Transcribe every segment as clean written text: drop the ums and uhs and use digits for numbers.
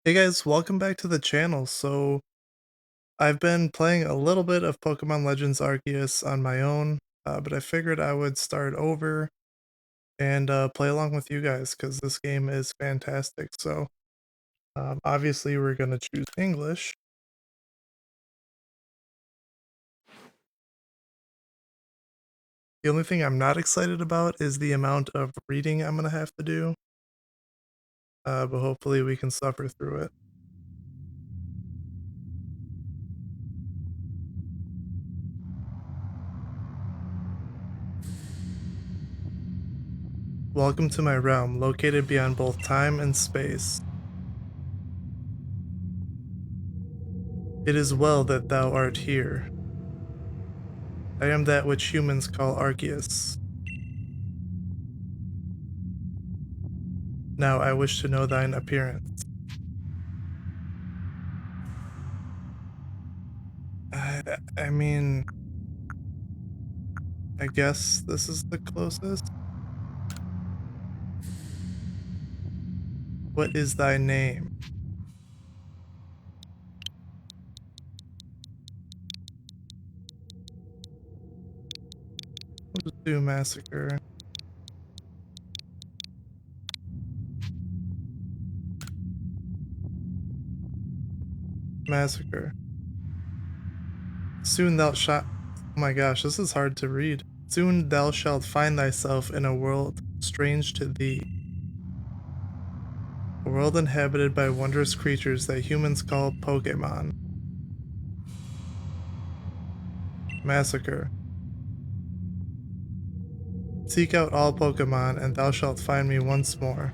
Hey guys, welcome back to the channel. So, I've been playing a little bit of Pokemon Legends Arceus on my own, but I figured I would start over and play along with you guys because this game is fantastic. So, obviously, we're going to choose English. The only thing I'm not excited about is the amount of reading I'm going to have to do, but hopefully, we can suffer through it. Welcome to my realm, located beyond both time and space. It is well that thou art here. I am that which humans call Arceus. Now I wish to know thine appearance. I mean, I guess this is the closest. What is thy name? We'll just do Massacre. Massacre. Soon thou shalt. Oh my gosh, this is hard to read. Soon thou shalt find thyself in a world strange to thee. A world inhabited by wondrous creatures that humans call Pokemon. Massacre. Seek out all Pokemon, and thou shalt find me once more.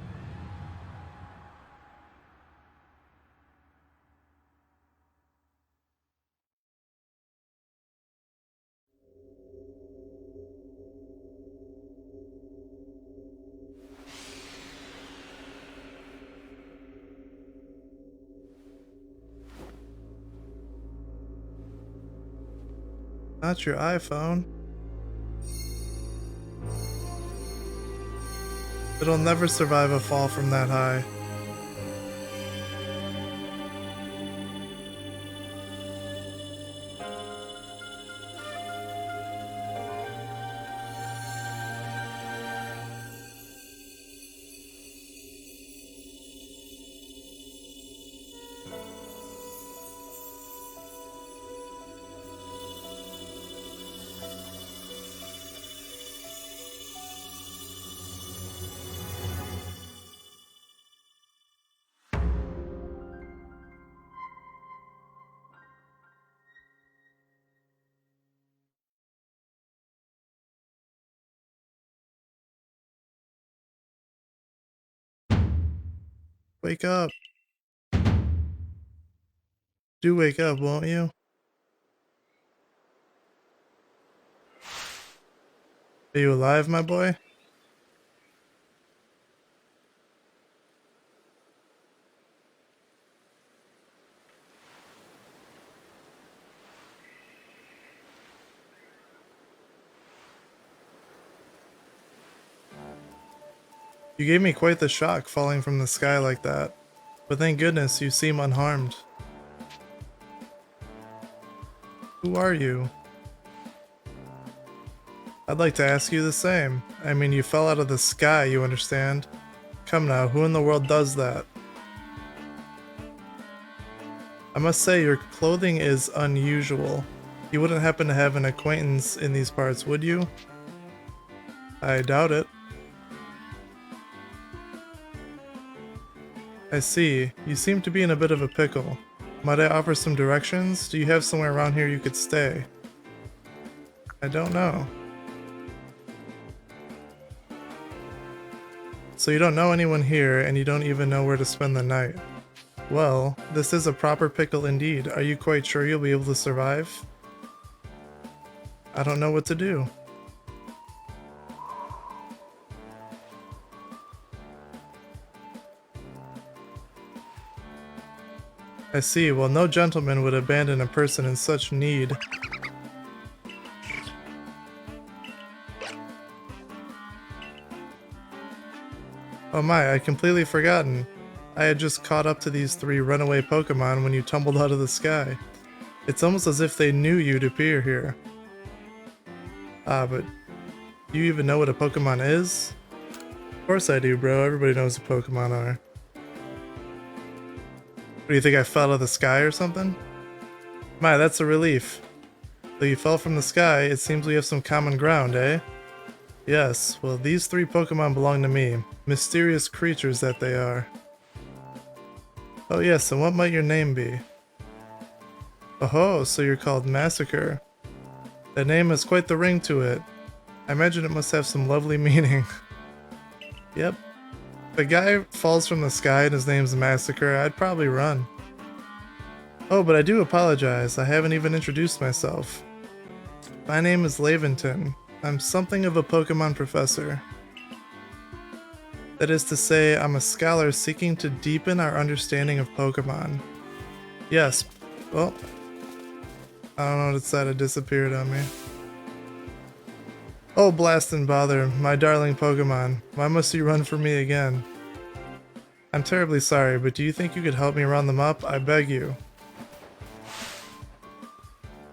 Not your iPhone. It'll never survive a fall from that high. Wake up. Do wake up, won't you? Are you alive, my boy? You gave me quite the shock falling from the sky like that. But thank goodness you seem unharmed. Who are you? I'd like to ask you the same. I mean, you fell out of the sky, you understand? Come now, who in the world does that? I must say, your clothing is unusual. You wouldn't happen to have an acquaintance in these parts, would you? I doubt it. I see. You seem to be in a bit of a pickle. Might I offer some directions? Do you have somewhere around here you could stay? I don't know. So you don't know anyone here, and you don't even know where to spend the night. Well, this is a proper pickle indeed. Are you quite sure you'll be able to survive? I don't know what to do. I see. Well, no gentleman would abandon a person in such need. Oh my, I'd completely forgotten. I had just caught up to these 3 runaway Pokemon when you tumbled out of the sky. It's almost as if they knew you'd appear here. But do you even know what a Pokemon is? Of course I do, bro. Everybody knows what Pokemon are. What, do you think I fell out of the sky or something? My, that's a relief. Though you fell from the sky, it seems we have some common ground, eh? Yes, well these 3 Pokemon belong to me. Mysterious creatures that they are. Oh yes, and what might your name be? Oh, so you're called Massacre. That name has quite the ring to it. I imagine it must have some lovely meaning. Yep. If a guy falls from the sky and his name's Massacre, I'd probably run. Oh, but I do apologize, I haven't even introduced myself. My name is Laventon. I'm something of a Pokemon professor. That is to say, I'm a scholar seeking to deepen our understanding of Pokemon. Yes, well, I don't know what it said, it disappeared on me. Oh, blast and bother, my darling Pokemon. Why must you run for me again? I'm terribly sorry, but do you think you could help me round them up? I beg you.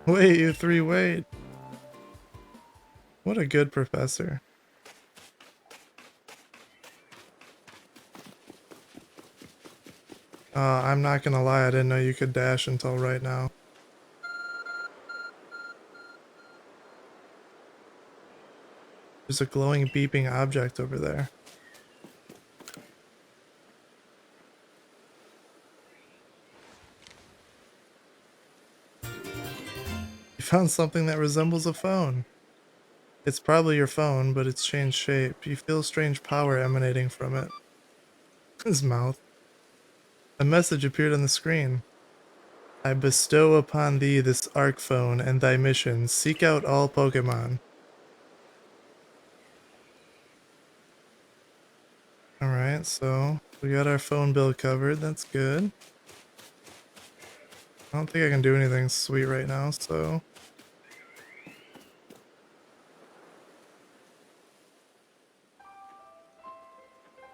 Wait, you 3, wait. What a good professor. I'm not gonna lie, I didn't know you could dash until right now. There's a glowing beeping object over there. You found something that resembles a phone. It's probably your phone, but it's changed shape. You feel strange power emanating from it. His mouth. A message appeared on the screen. I bestow upon thee this Arc phone and thy mission. Seek out all Pokemon. Alright, so we got our phone bill covered. That's good. I don't think I can do anything sweet right now, so...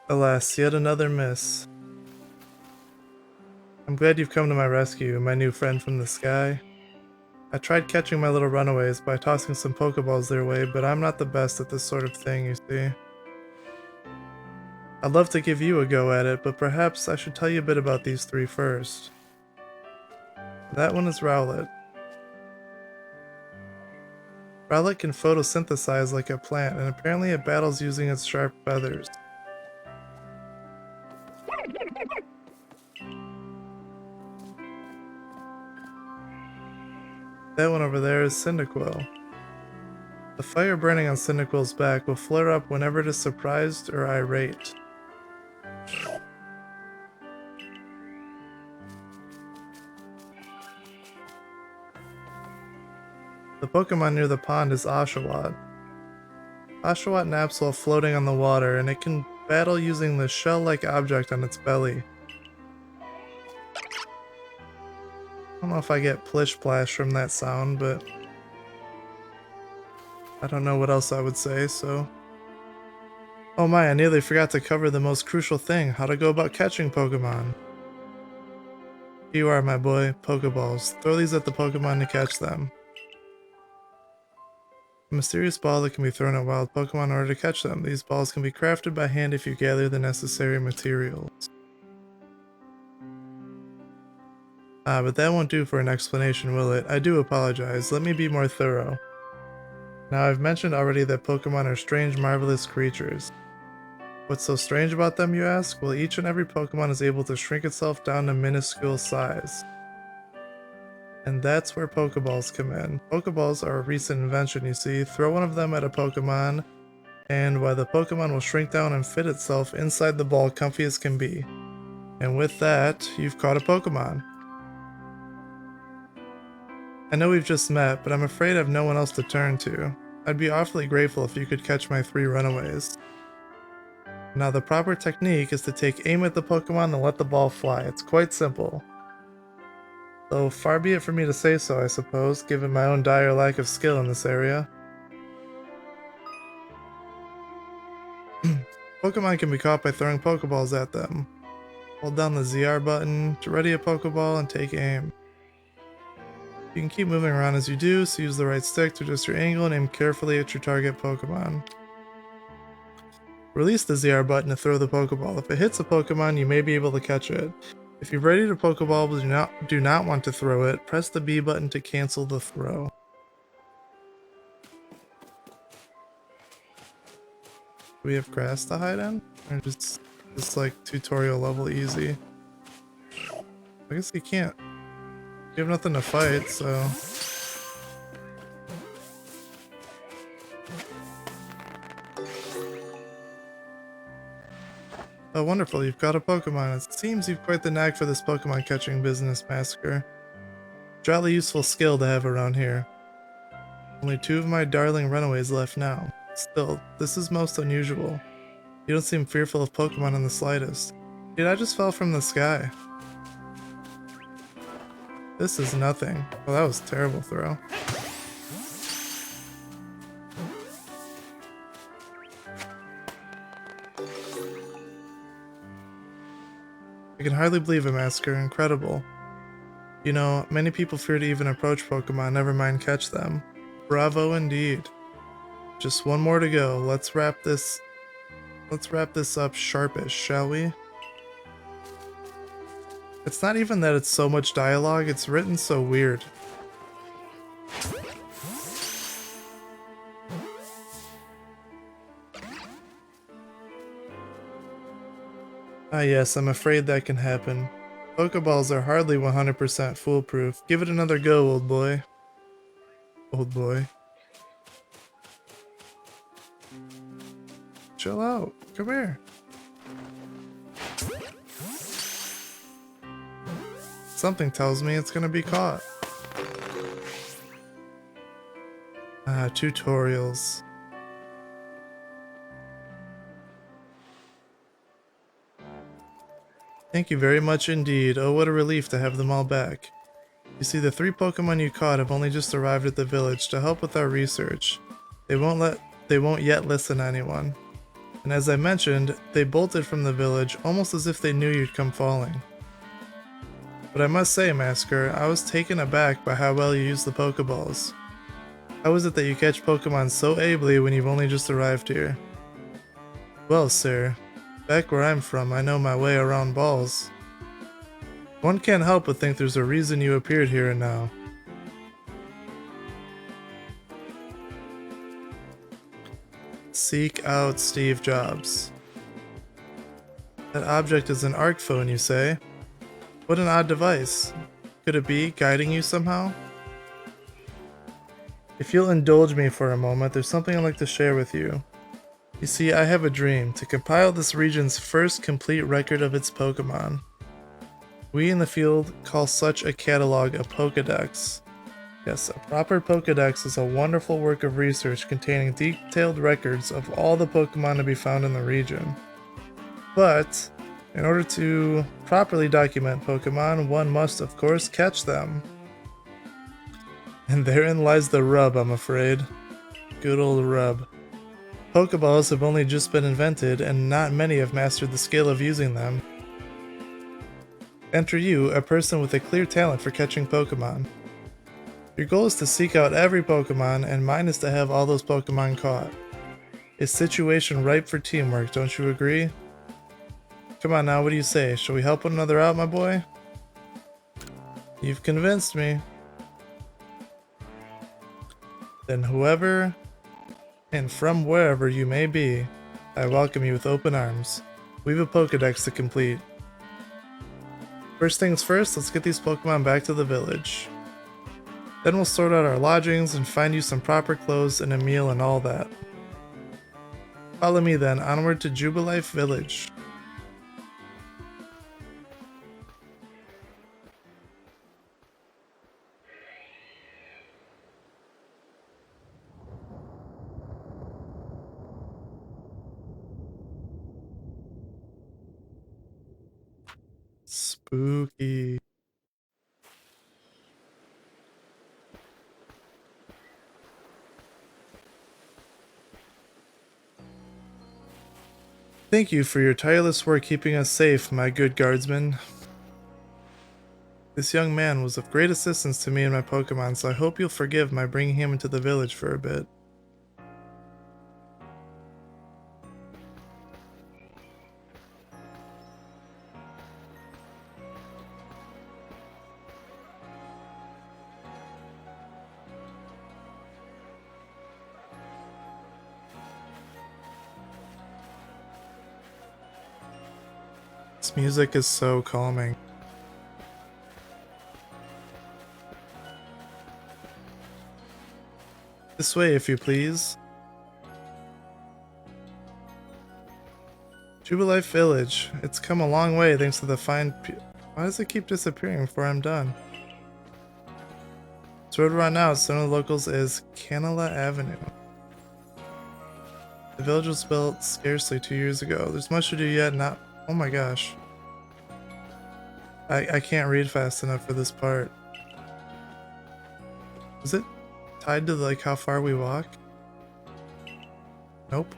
Alas, yet another miss. I'm glad you've come to my rescue, my new friend from the sky. I tried catching my little runaways by tossing some Pokeballs their way, but I'm not the best at this sort of thing, you see. I'd love to give you a go at it, but perhaps I should tell you a bit about these 3 first. That one is Rowlet. Rowlet can photosynthesize like a plant, and apparently it battles using its sharp feathers. That one over there is Cyndaquil. The fire burning on Cyndaquil's back will flare up whenever it is surprised or irate. The Pokemon near the pond is Oshawott. Oshawott naps while floating on the water, and it can battle using the shell-like object on its belly. I don't know if I get plish-plash from that sound, but I don't know what else I would say, so... Oh my, I nearly forgot to cover the most crucial thing, how to go about catching Pokemon. Here you are, my boy, Pokeballs. Throw these at the Pokemon to catch them. A mysterious ball that can be thrown at wild Pokemon in order to catch them. These balls can be crafted by hand if you gather the necessary materials. But that won't do for an explanation, will it? I do apologize. Let me be more thorough. Now, I've mentioned already that Pokemon are strange, marvelous creatures. What's so strange about them, you ask? Well, each and every Pokemon is able to shrink itself down to minuscule size. And that's where Pokeballs come in. Pokeballs are a recent invention, you see. Throw one of them at a Pokemon, and the Pokemon will shrink down and fit itself inside the ball comfy as can be. And with that, you've caught a Pokemon. I know we've just met, but I'm afraid I've no one else to turn to. I'd be awfully grateful if you could catch my 3 runaways. Now the proper technique is to take aim at the Pokemon and let the ball fly. It's quite simple. Though far be it for me to say so, I suppose, given my own dire lack of skill in this area. Pokemon can be caught by throwing Pokeballs at them. Hold down the ZR button to ready a Pokeball and take aim. You can keep moving around as you do, so use the right stick to adjust your angle and aim carefully at your target Pokemon. Release the ZR button to throw the Pokeball. If it hits a Pokemon, you may be able to catch it. If you've readied a Pokeball but do not want to throw it, press the B button to cancel the throw. Do we have grass to hide in? Or just like tutorial level easy? I guess you can't. You have nothing to fight, so... Oh, wonderful, you've got a Pokemon. It seems you've quite the knack for this Pokemon catching business, Massacre. Jolly useful skill to have around here. Only 2 of my darling runaways left now. Still, this is most unusual. You don't seem fearful of Pokemon in the slightest. Dude, I just fell from the sky. This is nothing. Well, that was a terrible throw. I can hardly believe it, Massacre. Incredible. You know, many people fear to even approach Pokemon, never mind catch them. Bravo indeed. Just one more to go. Let's wrap this up sharpish, shall we? It's not even that it's so much dialogue, it's written so weird. Ah yes, I'm afraid that can happen. Pokeballs are hardly 100% foolproof. Give it another go, old boy. Old boy. Chill out. Come here. Something tells me it's gonna be caught. Ah, tutorials. Thank you very much indeed. Oh, what a relief to have them all back. You see, the 3 Pokemon you caught have only just arrived at the village to help with our research. They won't yet listen to anyone. And as I mentioned, they bolted from the village almost as if they knew you'd come falling. But I must say, Masker, I was taken aback by how well you use the Pokeballs. How is it that you catch Pokemon so ably when you've only just arrived here? Well, sir, back where I'm from, I know my way around balls. One can't help but think there's a reason you appeared here and now. Seek out Steve Jobs. That object is an ARC phone, you say? What an odd device. Could it be guiding you somehow? If you'll indulge me for a moment, there's something I'd like to share with you. You see, I have a dream to compile this region's first complete record of its Pokemon. We in the field call such a catalog a Pokedex. Yes, a proper Pokedex is a wonderful work of research containing detailed records of all the Pokemon to be found in the region. But, in order to properly document Pokemon, one must, of course, catch them. And therein lies the rub, I'm afraid. Good old rub. Pokeballs have only just been invented, and not many have mastered the skill of using them. Enter you, a person with a clear talent for catching Pokemon. Your goal is to seek out every Pokemon, and mine is to have all those Pokemon caught. A situation ripe for teamwork, don't you agree? Come on now, what do you say? Shall we help one another out, my boy? You've convinced me. Then whoever and from wherever you may be, I welcome you with open arms. We have a Pokedex to complete. First things first, let's get these Pokemon back to the village. Then we'll sort out our lodgings and find you some proper clothes and a meal and all that. Follow me then, onward to Jubilife Village. Spooky. Thank you for your tireless work keeping us safe, my good guardsman. This young man was of great assistance to me and my Pokemon, so I hope you'll forgive my bringing him into the village for a bit. This music is so calming. This way, if you please. Jubilife Village. It's come a long way thanks to the fine Why does it keep disappearing before I'm done? This road we're on now, some of the locals is Canela Avenue. The village was built scarcely 2 years ago. There's much to do yet, not... Oh my gosh. I can't read fast enough for this part. Is it tied to like how far we walk? Nope.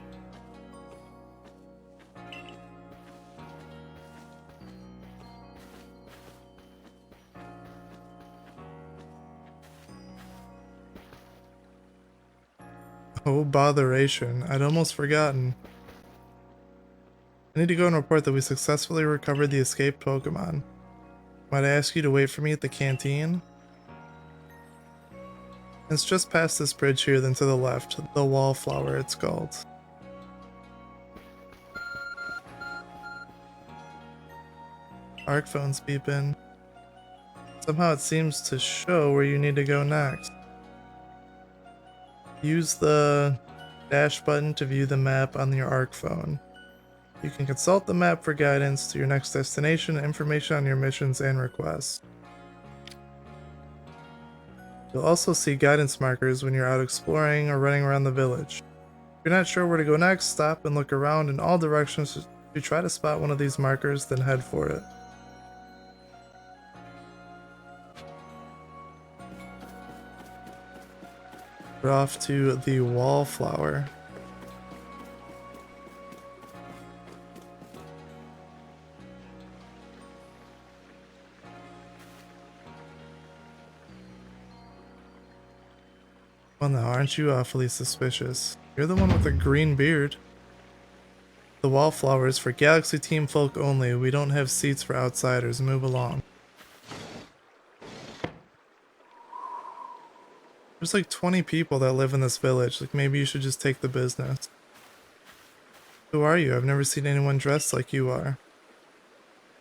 Oh, botheration. I'd almost forgotten. I need to go and report that we successfully recovered the escaped Pokemon. Might I ask you to wait for me at the canteen? It's just past this bridge here, then to the left. The Wallflower, it's called. Arc phone's beeping. Somehow it seems to show where you need to go next. Use the dash button to view the map on your Arc phone. You can consult the map for guidance to your next destination and information on your missions and requests. You'll also see guidance markers when you're out exploring or running around the village. If you're not sure where to go next, stop and look around in all directions to try to spot one of these markers, then head for it. We're off to the Wallflower. Well now, aren't you awfully suspicious? You're the one with the green beard. The Wallflower is for Galaxy Team folk only. We don't have seats for outsiders. Move along. There's like 20 people that live in this village. Like maybe you should just take the business. Who are you? I've never seen anyone dressed like you are.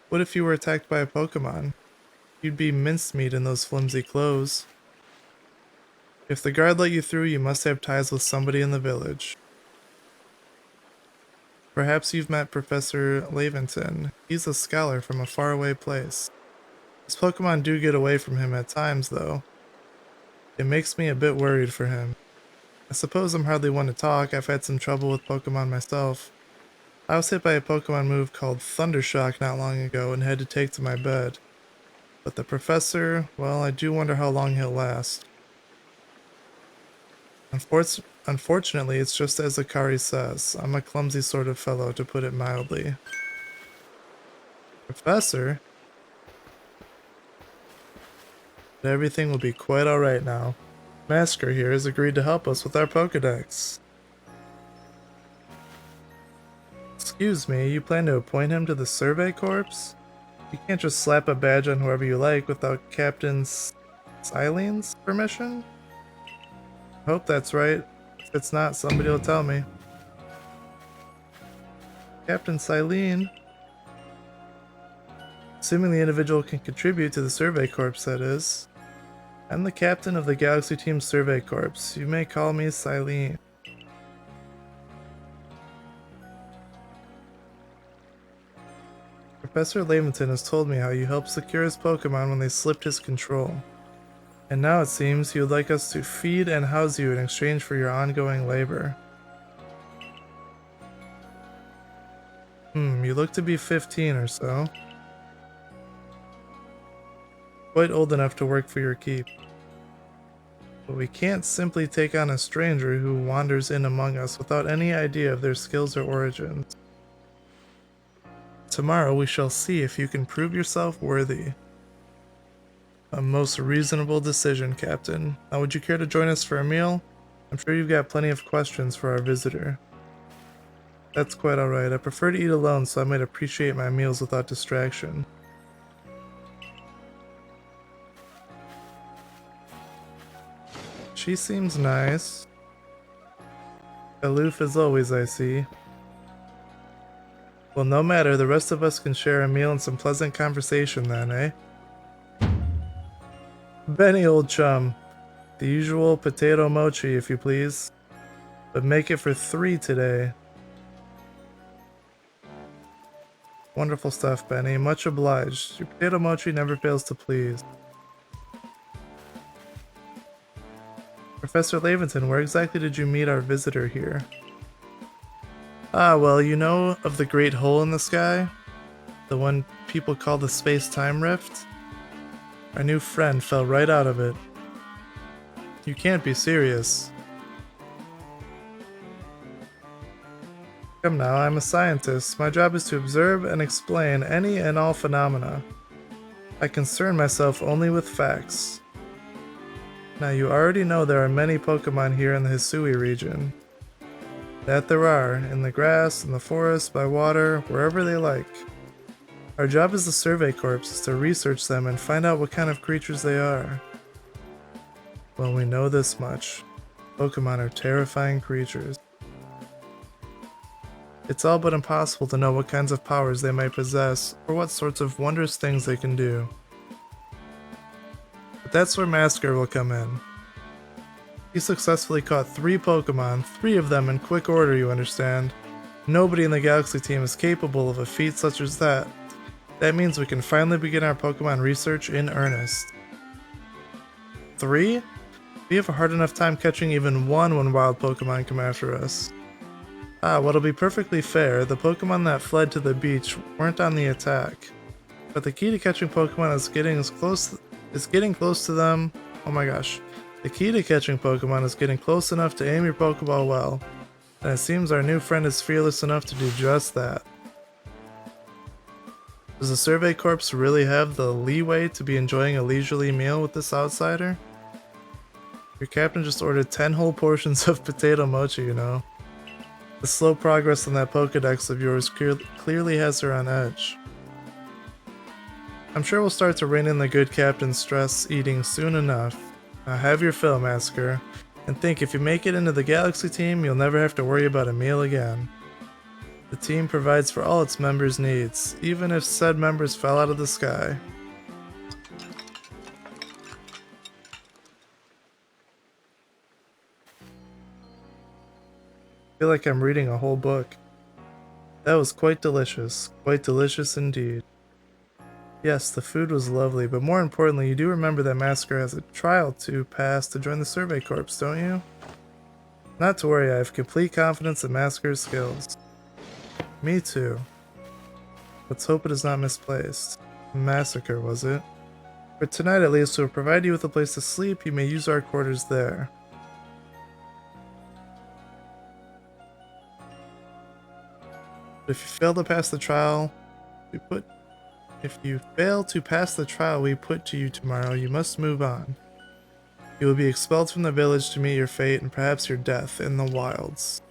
What if you were attacked by a Pokemon? You'd be mincemeat in those flimsy clothes. If the guard let you through, you must have ties with somebody in the village. Perhaps you've met Professor Laventon. He's a scholar from a faraway place. His Pokemon do get away from him at times, though. It makes me a bit worried for him. I suppose I'm hardly one to talk. I've had some trouble with Pokemon myself. I was hit by a Pokemon move called Thundershock not long ago and had to take to my bed. But the professor, well, I do wonder how long he'll last. Unfortunately, it's just as Akari says. I'm a clumsy sort of fellow, to put it mildly. Professor? But everything will be quite alright now. Masker here has agreed to help us with our Pokedex. Excuse me, you plan to appoint him to the Survey Corps? You can't just slap a badge on whoever you like without Captain Silene's permission? I hope that's right. If it's not, somebody will tell me. Captain Silene. Assuming the individual can contribute to the Survey Corps, that is. I'm the captain of the Galaxy Team Survey Corps. You may call me Silene. Professor Laventon has told me how you helped secure his Pokemon when they slipped his control. And now it seems he would like us to feed and house you in exchange for your ongoing labor. You look to be 15 or so. Quite old enough to work for your keep. But we can't simply take on a stranger who wanders in among us without any idea of their skills or origins. Tomorrow we shall see if you can prove yourself worthy. A most reasonable decision, Captain. Now, would you care to join us for a meal? I'm sure you've got plenty of questions for our visitor. That's quite alright. I prefer to eat alone, so I might appreciate my meals without distraction. She seems nice. Aloof as always, I see. Well, no matter, the rest of us can share a meal and some pleasant conversation then, eh? Benny, old chum. The usual potato mochi, if you please. But make it for 3 today. Wonderful stuff, Benny. Much obliged. Your potato mochi never fails to please. Professor Laventon, where exactly did you meet our visitor here? Ah, well, you know of the great hole in the sky? The one people call the space-time rift? Our new friend fell right out of it. You can't be serious. Come now, I'm a scientist. My job is to observe and explain any and all phenomena. I concern myself only with facts. Now, you already know there are many Pokemon here in the Hisui region. That there are, in the grass, in the forest, by water, wherever they like. Our job as the Survey Corps is to research them and find out what kind of creatures they are. Well, we know this much. Pokemon are terrifying creatures. It's all but impossible to know what kinds of powers they might possess, or what sorts of wondrous things they can do. But that's where Masker will come in. He successfully caught 3 Pokemon, 3 of them in quick order, you understand. Nobody in the Galaxy team is capable of a feat such as that. That means we can finally begin our Pokemon research in earnest. 3? We have a hard enough time catching even one when wild Pokemon come after us. Ah, what'll be perfectly fair, the Pokemon that fled to the beach weren't on the attack. But the key to catching Pokemon is getting close to them. Oh my gosh. The key to catching Pokemon is getting close enough to aim your Pokeball well. And it seems our new friend is fearless enough to do just that. Does the Survey Corps really have the leeway to be enjoying a leisurely meal with this outsider? Your captain just ordered 10 whole portions of potato mochi, you know. The slow progress on that Pokedex of yours clearly has her on edge. I'm sure we'll start to rein in the good captain's stress eating soon enough. Now have your fill, Masker, and think if you make it into the Galaxy team, you'll never have to worry about a meal again. The team provides for all its members' needs, even if said members fell out of the sky. I feel like I'm reading a whole book. That was quite delicious indeed. Yes, the food was lovely, but more importantly, you do remember that Masker has a trial to pass to join the Survey Corps, don't you? Not to worry, I have complete confidence in Masker's skills. Me too. Let's hope it is not misplaced. Massacre, was it? For tonight at least, we'll provide you with a place to sleep. You may use our quarters there. But if you fail to pass the trial, we put to you tomorrow, you must move on. You will be expelled from the village to meet your fate and perhaps your death in the wilds.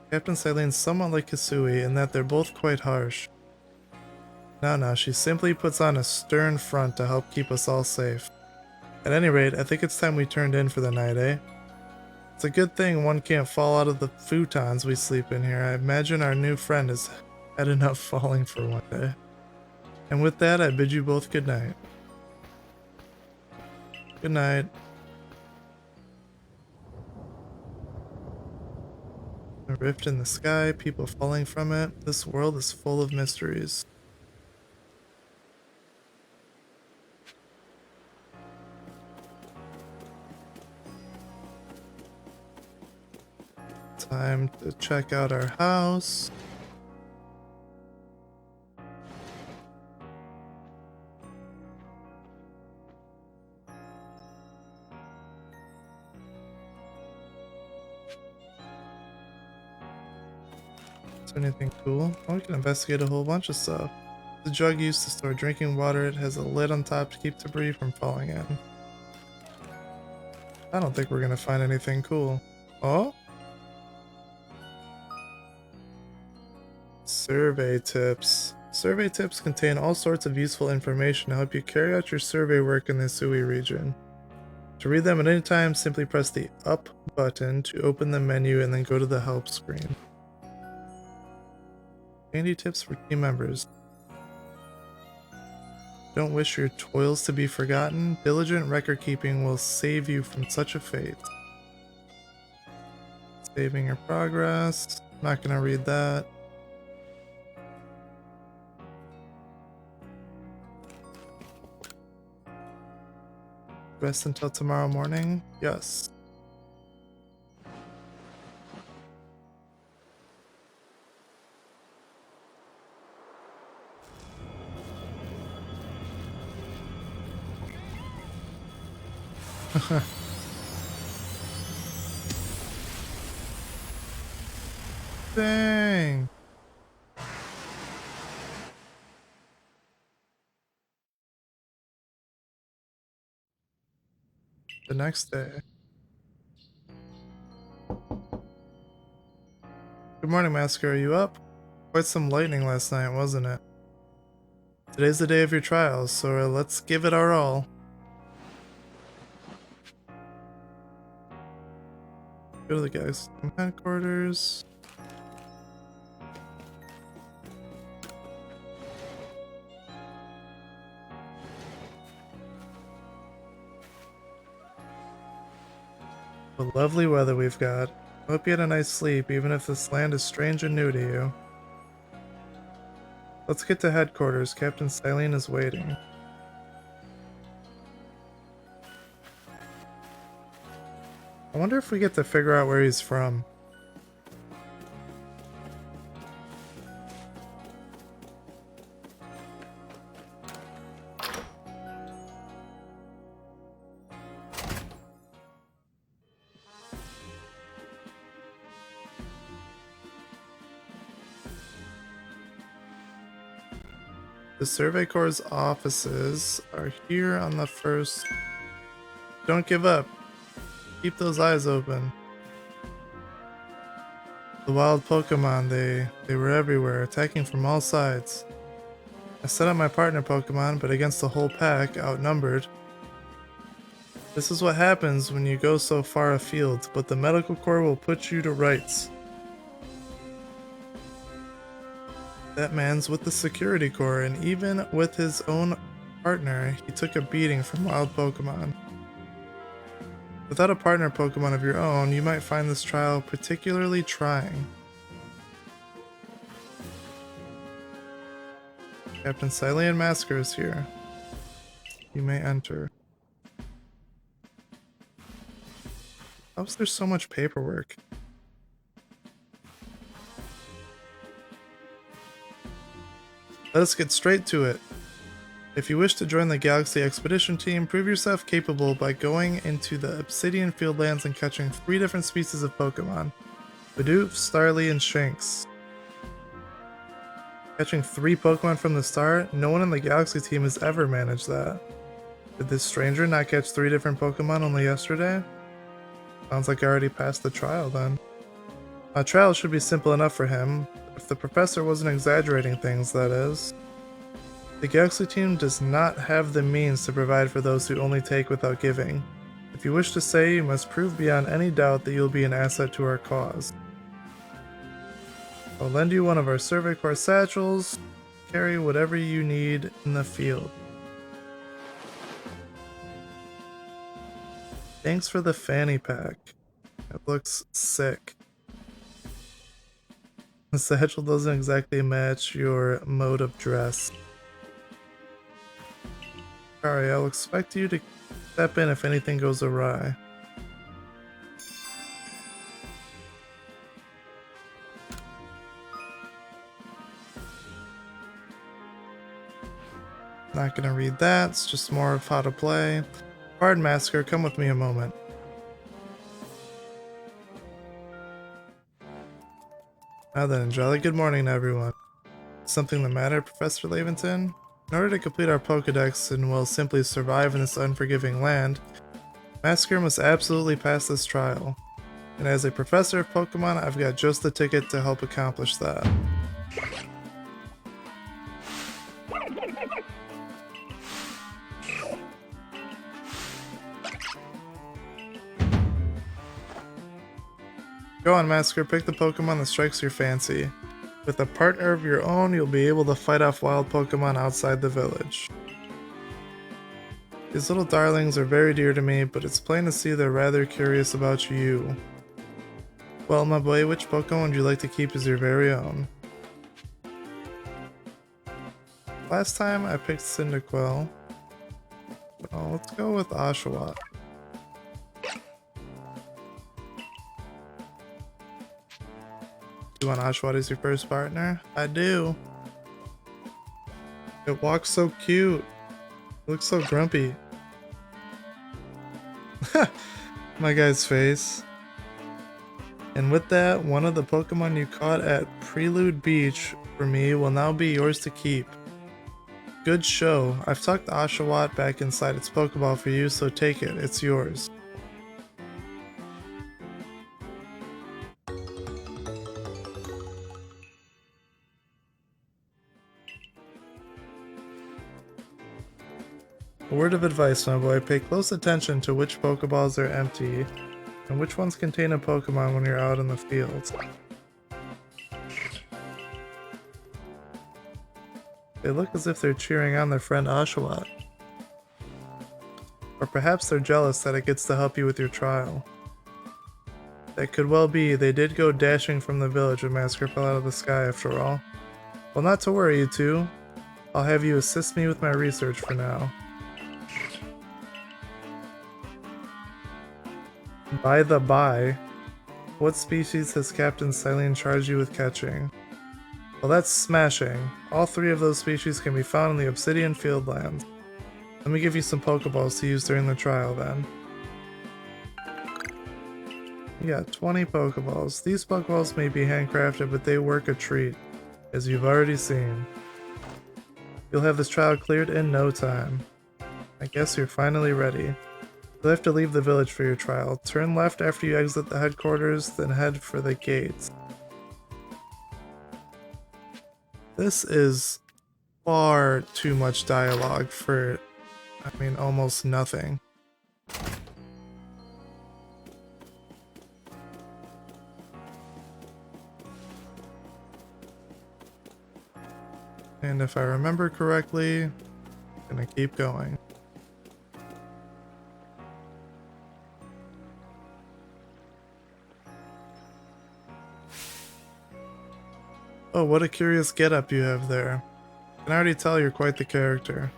Captain Silene's somewhat like Hisui in that they're both quite harsh. No, she simply puts on a stern front to help keep us all safe. At any rate, I think it's time we turned in for the night, eh? It's a good thing one can't fall out of the futons we sleep in here. I imagine our new friend has had enough falling for one day. And with that, I bid you both good night. Good night. A rift in the sky, people falling from it. This world is full of mysteries. Time to check out our house. Anything cool? Oh, we can investigate a whole bunch of stuff. The jug used to store drinking water. It has a lid on top to keep debris from falling in. I don't think we're gonna find anything cool. Oh? Survey tips. Survey tips contain all sorts of useful information to help you carry out your survey work in the Sui region. To read them at any time, simply press the up button to open the menu and then go to the help screen. Handy tips for team members. Don't wish your toils to be forgotten. Diligent record keeping will save you from such a fate. Saving your progress. Not gonna read that. Rest until tomorrow morning? Yes. Dang. The next day. Good morning, Masker. Are you up? Quite some lightning last night, wasn't it? Today's the day of your trials, so let's give it our all. Go to the guys' headquarters. What lovely weather we've got. Hope you had a nice sleep, even if this land is strange and new to you. Let's get to headquarters. Captain Silene is waiting. I wonder if we get to figure out where he's from. The Survey Corps' offices are here on the first. Don't give up. Keep those eyes open. The wild Pokemon, they were everywhere, attacking from all sides. I set up my partner Pokemon, but against the whole pack, outnumbered. This is what happens when you go so far afield, but the Medical Corps will put you to rights. That man's with the Security Corps, and even with his own partner, he took a beating from wild Pokemon. Without a partner Pokemon of your own, you might find this trial particularly trying. Captain Silene Masker is here. You may enter. How is there so much paperwork? Let us get straight to it. If you wish to join the Galaxy Expedition Team, prove yourself capable by going into the Obsidian Fieldlands and catching 3 different species of Pokemon. Bidoof, Starly, and Shinx. Catching 3 Pokemon from the start? No one in the Galaxy team has ever managed that. Did this stranger not catch 3 different Pokemon only yesterday? Sounds like I already passed the trial then. A trial should be simple enough for him, if the professor wasn't exaggerating things, that is. The Galaxy team does not have the means to provide for those who only take without giving. If you wish to stay, you must prove beyond any doubt that you'll be an asset to our cause. I'll lend you one of our Survey Corps satchels. Carry whatever you need in the field. Thanks for the fanny pack. It looks sick. The satchel doesn't exactly match your mode of dress. Sorry, I'll expect you to step in if anything goes awry. Not gonna read that, it's just more of how to play. Pardon, Masker, come with me a moment. Now then, jolly good morning, everyone. Something the matter, Professor Laventon? In order to complete our Pokedex and will simply survive in this unforgiving land, Masker must absolutely pass this trial. And as a professor of Pokemon, I've got just the ticket to help accomplish that. Go on, Masker, pick the Pokemon that strikes your fancy. With a partner of your own, you'll be able to fight off wild Pokemon outside the village. These little darlings are very dear to me, but it's plain to see they're rather curious about you. Well, my boy, which Pokemon would you like to keep as your very own? Last time I picked Cyndaquil. Oh, let's go with Oshawott. You want Oshawott as your first partner? I do. It walks so cute. It looks so grumpy. My guy's face. And with that, one of the Pokemon you caught at Prelude Beach for me will now be yours to keep. Good show. I've tucked Oshawott back inside its Pokeball for you, so take it. It's yours. A word of advice, my boy. Pay close attention to which Pokeballs are empty and which ones contain a Pokemon when you're out in the field. They look as if they're cheering on their friend Oshawott. Or perhaps they're jealous that it gets to help you with your trial. That could well be. They did go dashing from the village when Masker fell out of the sky after all. Well, not to worry, you two. I'll have you assist me with my research for now. By the by, what species has Captain Silene charged you with catching? Well, that's smashing. All three of those species can be found in the Obsidian Fieldlands. Let me give you some Pokeballs to use during the trial then. You got 20 Pokeballs. These Pokeballs may be handcrafted, but they work a treat, as you've already seen. You'll have this trial cleared in no time. I guess you're finally ready. You'll have to leave the village for your trial. Turn left after you exit the headquarters, then head for the gates. This is far too much dialogue for, almost nothing. And if I remember correctly, I'm gonna keep going. Oh, what a curious getup you have there. I can already tell you're quite the character.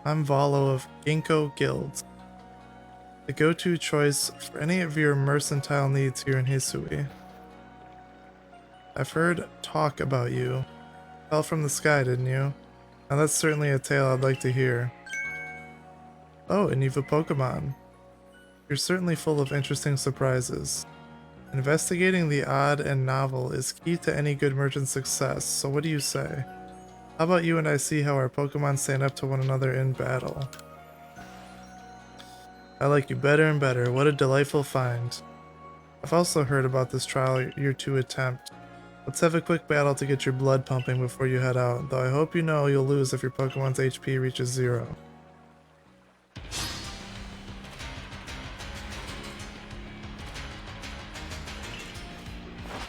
I'm Valo of Ginkgo Guild, the go-to choice for any of your mercantile needs here in Hisui. I've heard talk about you. Fell from the sky, didn't you? Now that's certainly a tale I'd like to hear. Oh, and you've a Pokemon. You're certainly full of interesting surprises. Investigating the odd and novel is key to any good merchant's success, so what do you say? How about you and I see how our Pokemon stand up to one another in battle? I like you better and better. What a delightful find. I've also heard about this trial you're to attempt. Let's have a quick battle to get your blood pumping before you head out, though I hope you know you'll lose if your Pokemon's HP reaches 0.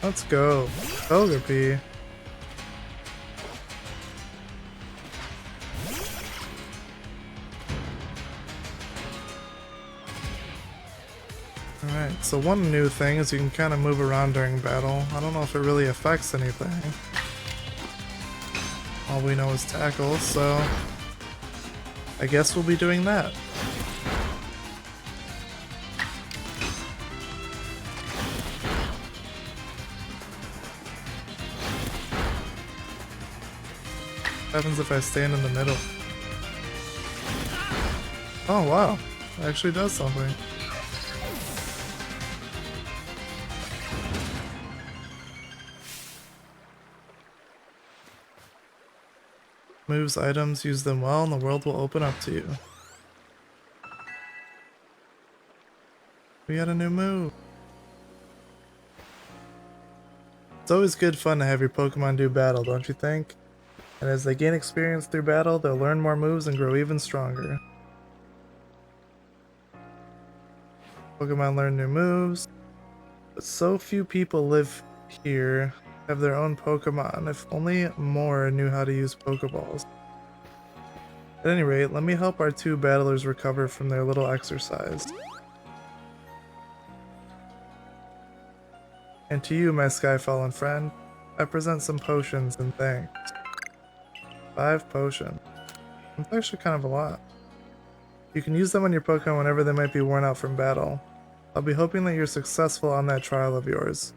Let's go. Togepi. Alright, so one new thing is you can kind of move around during battle. I don't know if it really affects anything. All we know is tackle, so I guess we'll be doing that. What happens if I stand in the middle? Oh wow, it actually does something. Moves, items, use them well, and the world will open up to you. We got a new move. It's always good fun to have your Pokemon do battle, don't you think? And as they gain experience through battle, they'll learn more moves and grow even stronger. Pokemon learn new moves, but so few people live here, have their own Pokemon. If only more knew how to use Pokeballs. At any rate, let me help our two battlers recover from their little exercise. And to you, my Skyfallen friend, I present some potions and thanks. 5 potions. That's actually kind of a lot. You can use them on your Pokemon whenever they might be worn out from battle. I'll be hoping that you're successful on that trial of yours.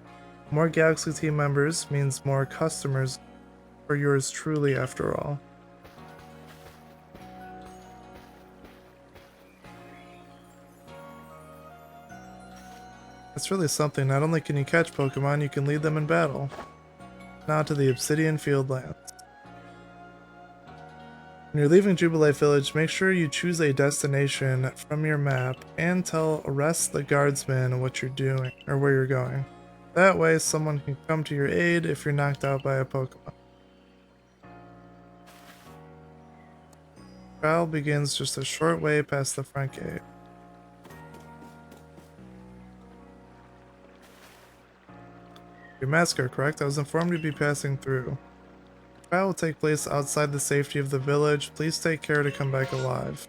More Galaxy team members means more customers for yours truly after all. It's really something. Not only can you catch Pokemon, you can lead them in battle. Now to the Obsidian Fieldlands. When you're leaving Jubilee Village, make sure you choose a destination from your map and tell rest the guardsman what you're doing or where you're going. That way someone can come to your aid if you're knocked out by a Pokemon. Trial begins just a short way past the front gate. Your Masker, correct? I was informed you'd be passing through. The trial will take place outside the safety of the village. Please take care to come back alive.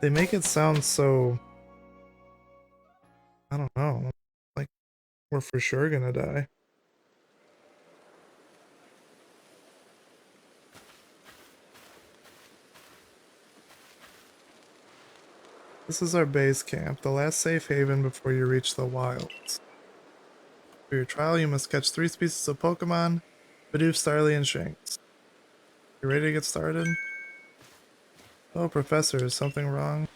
They make it sound so... I don't know. Like we're for sure gonna die. This is our base camp, the last safe haven before you reach the wilds. For your trial, you must catch 3 species of Pokemon, Bidoof, Starly, and Shanks. You ready to get started? Oh, Professor, is something wrong?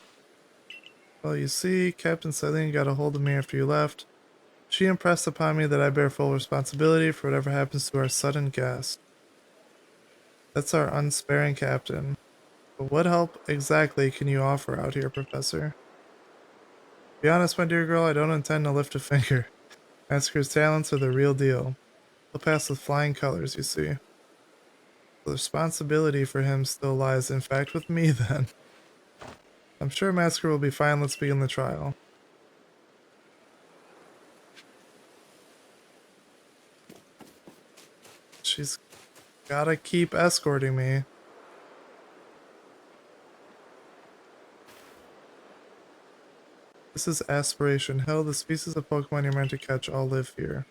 Well, you see, Captain Celine got a hold of me after you left. She impressed upon me that I bear full responsibility for whatever happens to our sudden guest. That's our unsparing captain. But what help exactly can you offer out here, Professor? Be honest, my dear girl, I don't intend to lift a finger. Masker's talents are the real deal. He'll pass with flying colors, you see. The responsibility for him still lies, in fact, with me, then. I'm sure Masker will be fine. Let's begin the trial. She's gotta keep escorting me. This is Aspiration Hill. The species of Pokemon you're meant to catch all live here.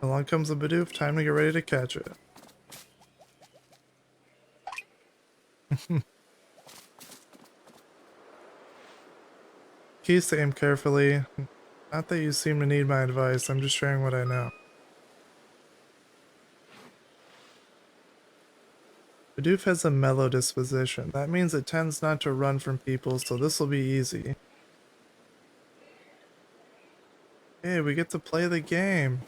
Along comes a Bidoof. Time to get ready to catch it. Keys to aim carefully. Not that you seem to need my advice. I'm just sharing what I know. Bidoof has a mellow disposition. That means it tends not to run from people, so this will be easy. Hey, we get to play the game.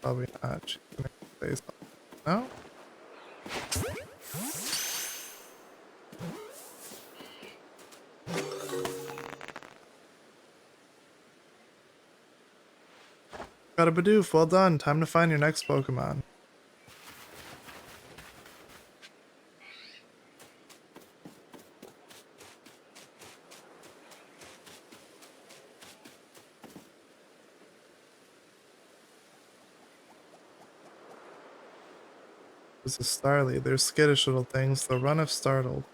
Probably not. She's gonna say something. No? Got a Bidoof. Well done. Time to find your next Pokemon. This is Starly. They're skittish little things. They'll run if startled.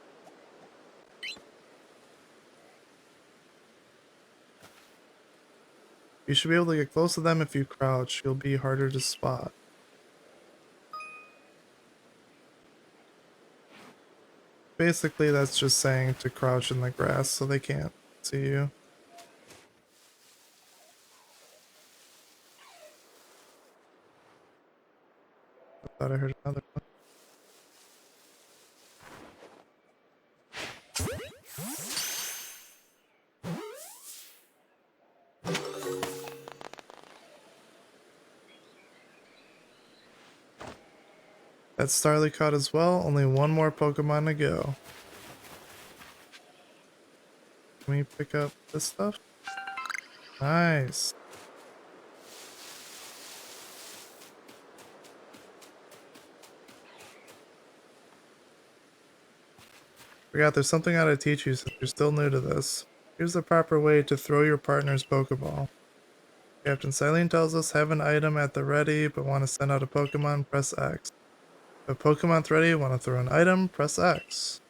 You should be able to get close to them if you crouch. You'll be harder to spot. Basically, that's just saying to crouch in the grass so they can't see you. I thought I heard another one. That's Starly caught as well. Only one more Pokemon to go. Can we pick up this stuff? Nice. Forgot there's something I gotta teach you since you're still new to this. Here's the proper way to throw your partner's Pokeball. Captain Silene tells us have an item at the ready, but want to send out a Pokemon, press X. If a Pokemon's ready, want to throw an item, press X.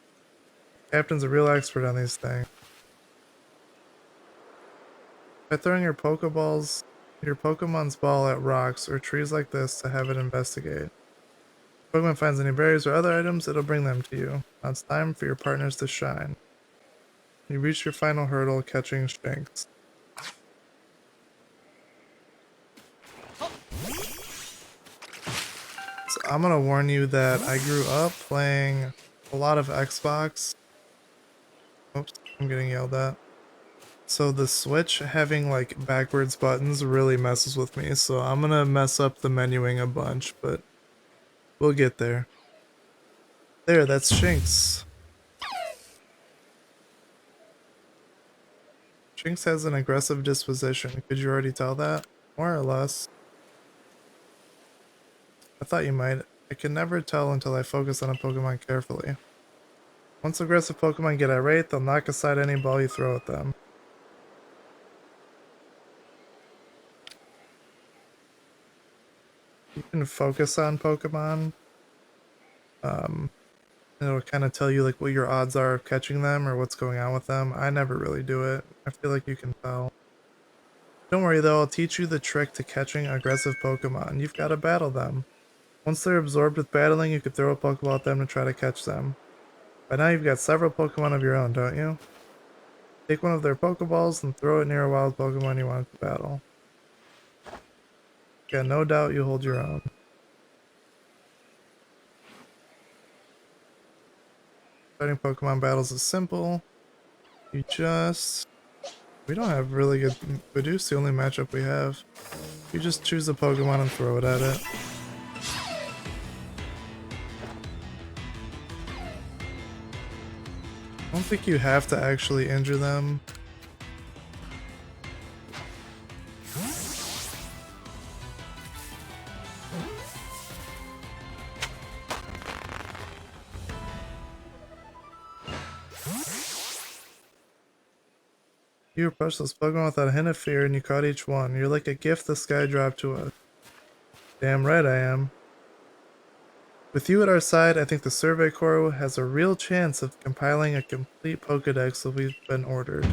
Captain's a real expert on these things. By throwing your Pokemon's ball at rocks or trees like this to have it investigate. If Pokemon finds any berries or other items, it'll bring them to you. Now it's time for your partners to shine. You reach your final hurdle, catching Shinx. So I'm gonna warn you that I grew up playing a lot of Xbox. Oops, I'm getting yelled at. So the Switch having like backwards buttons really messes with me, so I'm gonna mess up the menuing a bunch, but we'll get there. There, that's Shinx. Shinx has an aggressive disposition. Could you already tell that? More or less. I thought you might. I can never tell until I focus on a Pokemon carefully. Once aggressive Pokemon get irate, they'll knock aside any ball you throw at them. You can focus on Pokemon. It'll kind of tell you like what your odds are of catching them or what's going on with them. I never really do it. I feel like you can tell. Don't worry though, I'll teach you the trick to catching aggressive Pokemon. You've got to battle them. Once they're absorbed with battling, you can throw a Pokeball at them to try to catch them. By now you've got several Pokemon of your own, don't you? Take one of their Pokeballs and throw it near a wild Pokemon you want to battle. Yeah, no doubt you hold your own. Starting Pokemon battles is simple. We don't have really good Budeus, the only matchup we have. You just choose a Pokemon and throw it at it. I don't think you have to actually injure them. You approach those Pokemon without a hint of fear and you caught each one. You're like a gift the sky dropped to us. Damn right I am. With you at our side, I think the Survey Corps has a real chance of compiling a complete Pokedex that we've been ordered.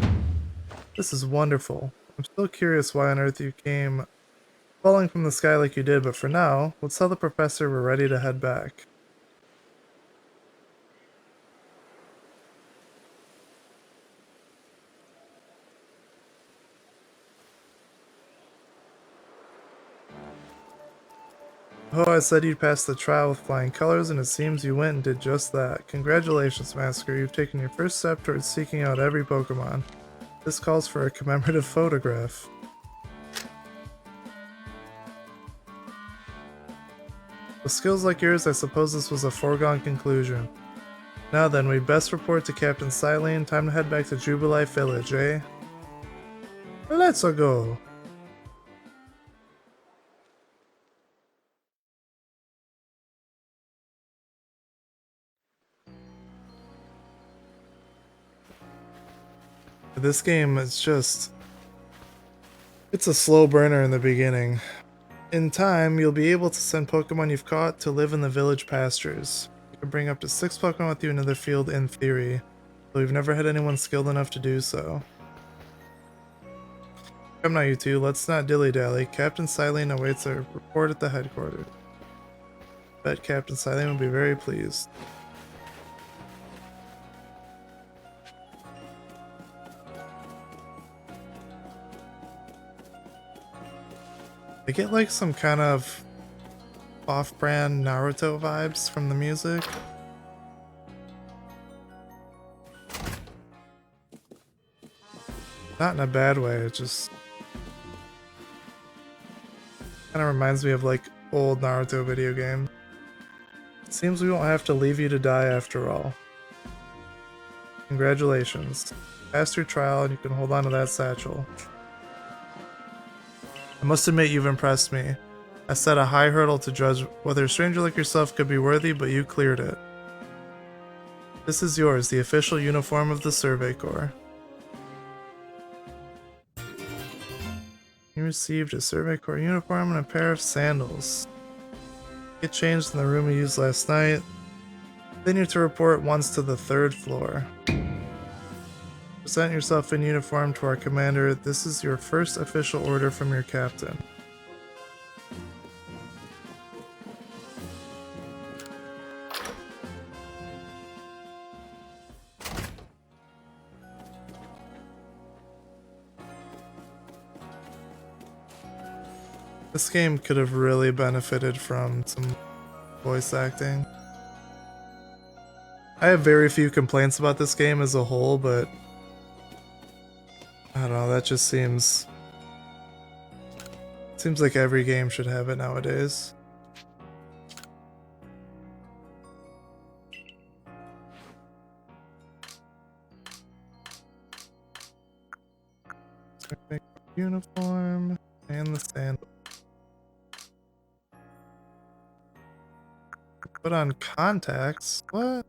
This is wonderful. I'm still curious why on earth you came falling from the sky like you did, but for now, let's tell the professor we're ready to head back. Oh, I said you'd pass the trial with flying colors, and it seems you went and did just that. Congratulations, Masker. You've taken your first step towards seeking out every Pokemon. This calls for a commemorative photograph. With skills like yours, I suppose this was a foregone conclusion. Now then, we'd best report to Captain Silene. Time to head back to Jubilife Village, eh? Let's go! This game is just... it's a slow burner in the beginning. In time, you'll be able to send Pokemon you've caught to live in the village pastures. You can bring up to 6 Pokemon with you into the field in theory, though we've never had anyone skilled enough to do so. Come now, you two, let's not dilly-dally. Captain Silene awaits a report at the headquarters. Bet Captain Silene will be very pleased. I get like some kind of off-brand Naruto vibes from the music. Not in a bad way, it just kind of reminds me of like old Naruto video games. Seems we won't have to leave you to die after all. Congratulations. Passed your trial and you can hold on to that satchel. I must admit you've impressed me. I set a high hurdle to judge whether a stranger like yourself could be worthy, but you cleared it. This is yours, the official uniform of the Survey Corps. You received a Survey Corps uniform and a pair of sandals. Get changed in the room you used last night. Then you're to report once to the 3rd floor. Present yourself in uniform to our commander. This is your first official order from your captain. This game could have really benefited from some voice acting. I have very few complaints about this game as a whole, but I don't know, that just seems like every game should have it nowadays. Uniform and the sandal. Put on contacts? What?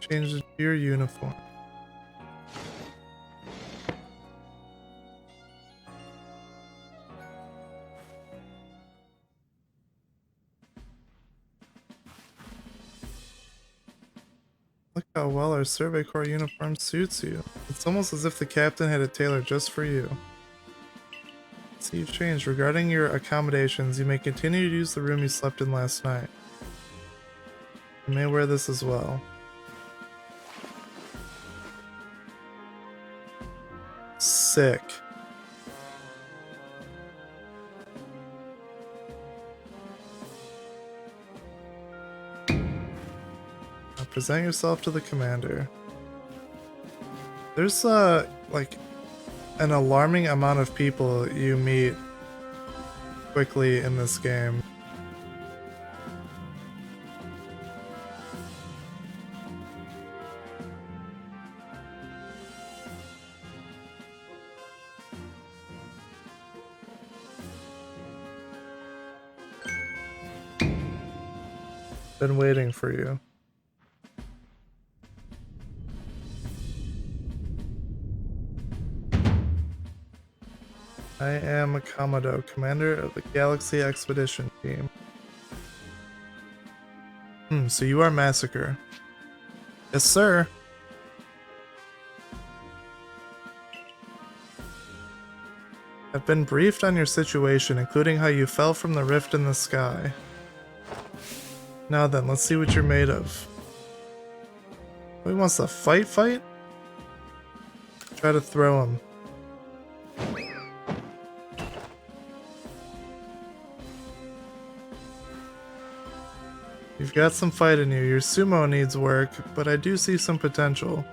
Change to your uniform. Look how well our Survey Corps uniform suits you. It's almost as if the captain had it tailored just for you. See, you've changed. Regarding your accommodations, you may continue to use the room you slept in last night. You may wear this as well. Sick. Now present yourself to the commander. There's like an alarming amount of people you meet quickly in this game. Been waiting for you. I am Komodo, commander of the Galaxy Expedition Team. So you are Massacre. Yes, sir. I've been briefed on your situation, including how you fell from the rift in the sky. Now then, let's see what you're made of. He wants to fight? Try to throw him. You've got some fight in you. Your sumo needs work, but I do see some potential.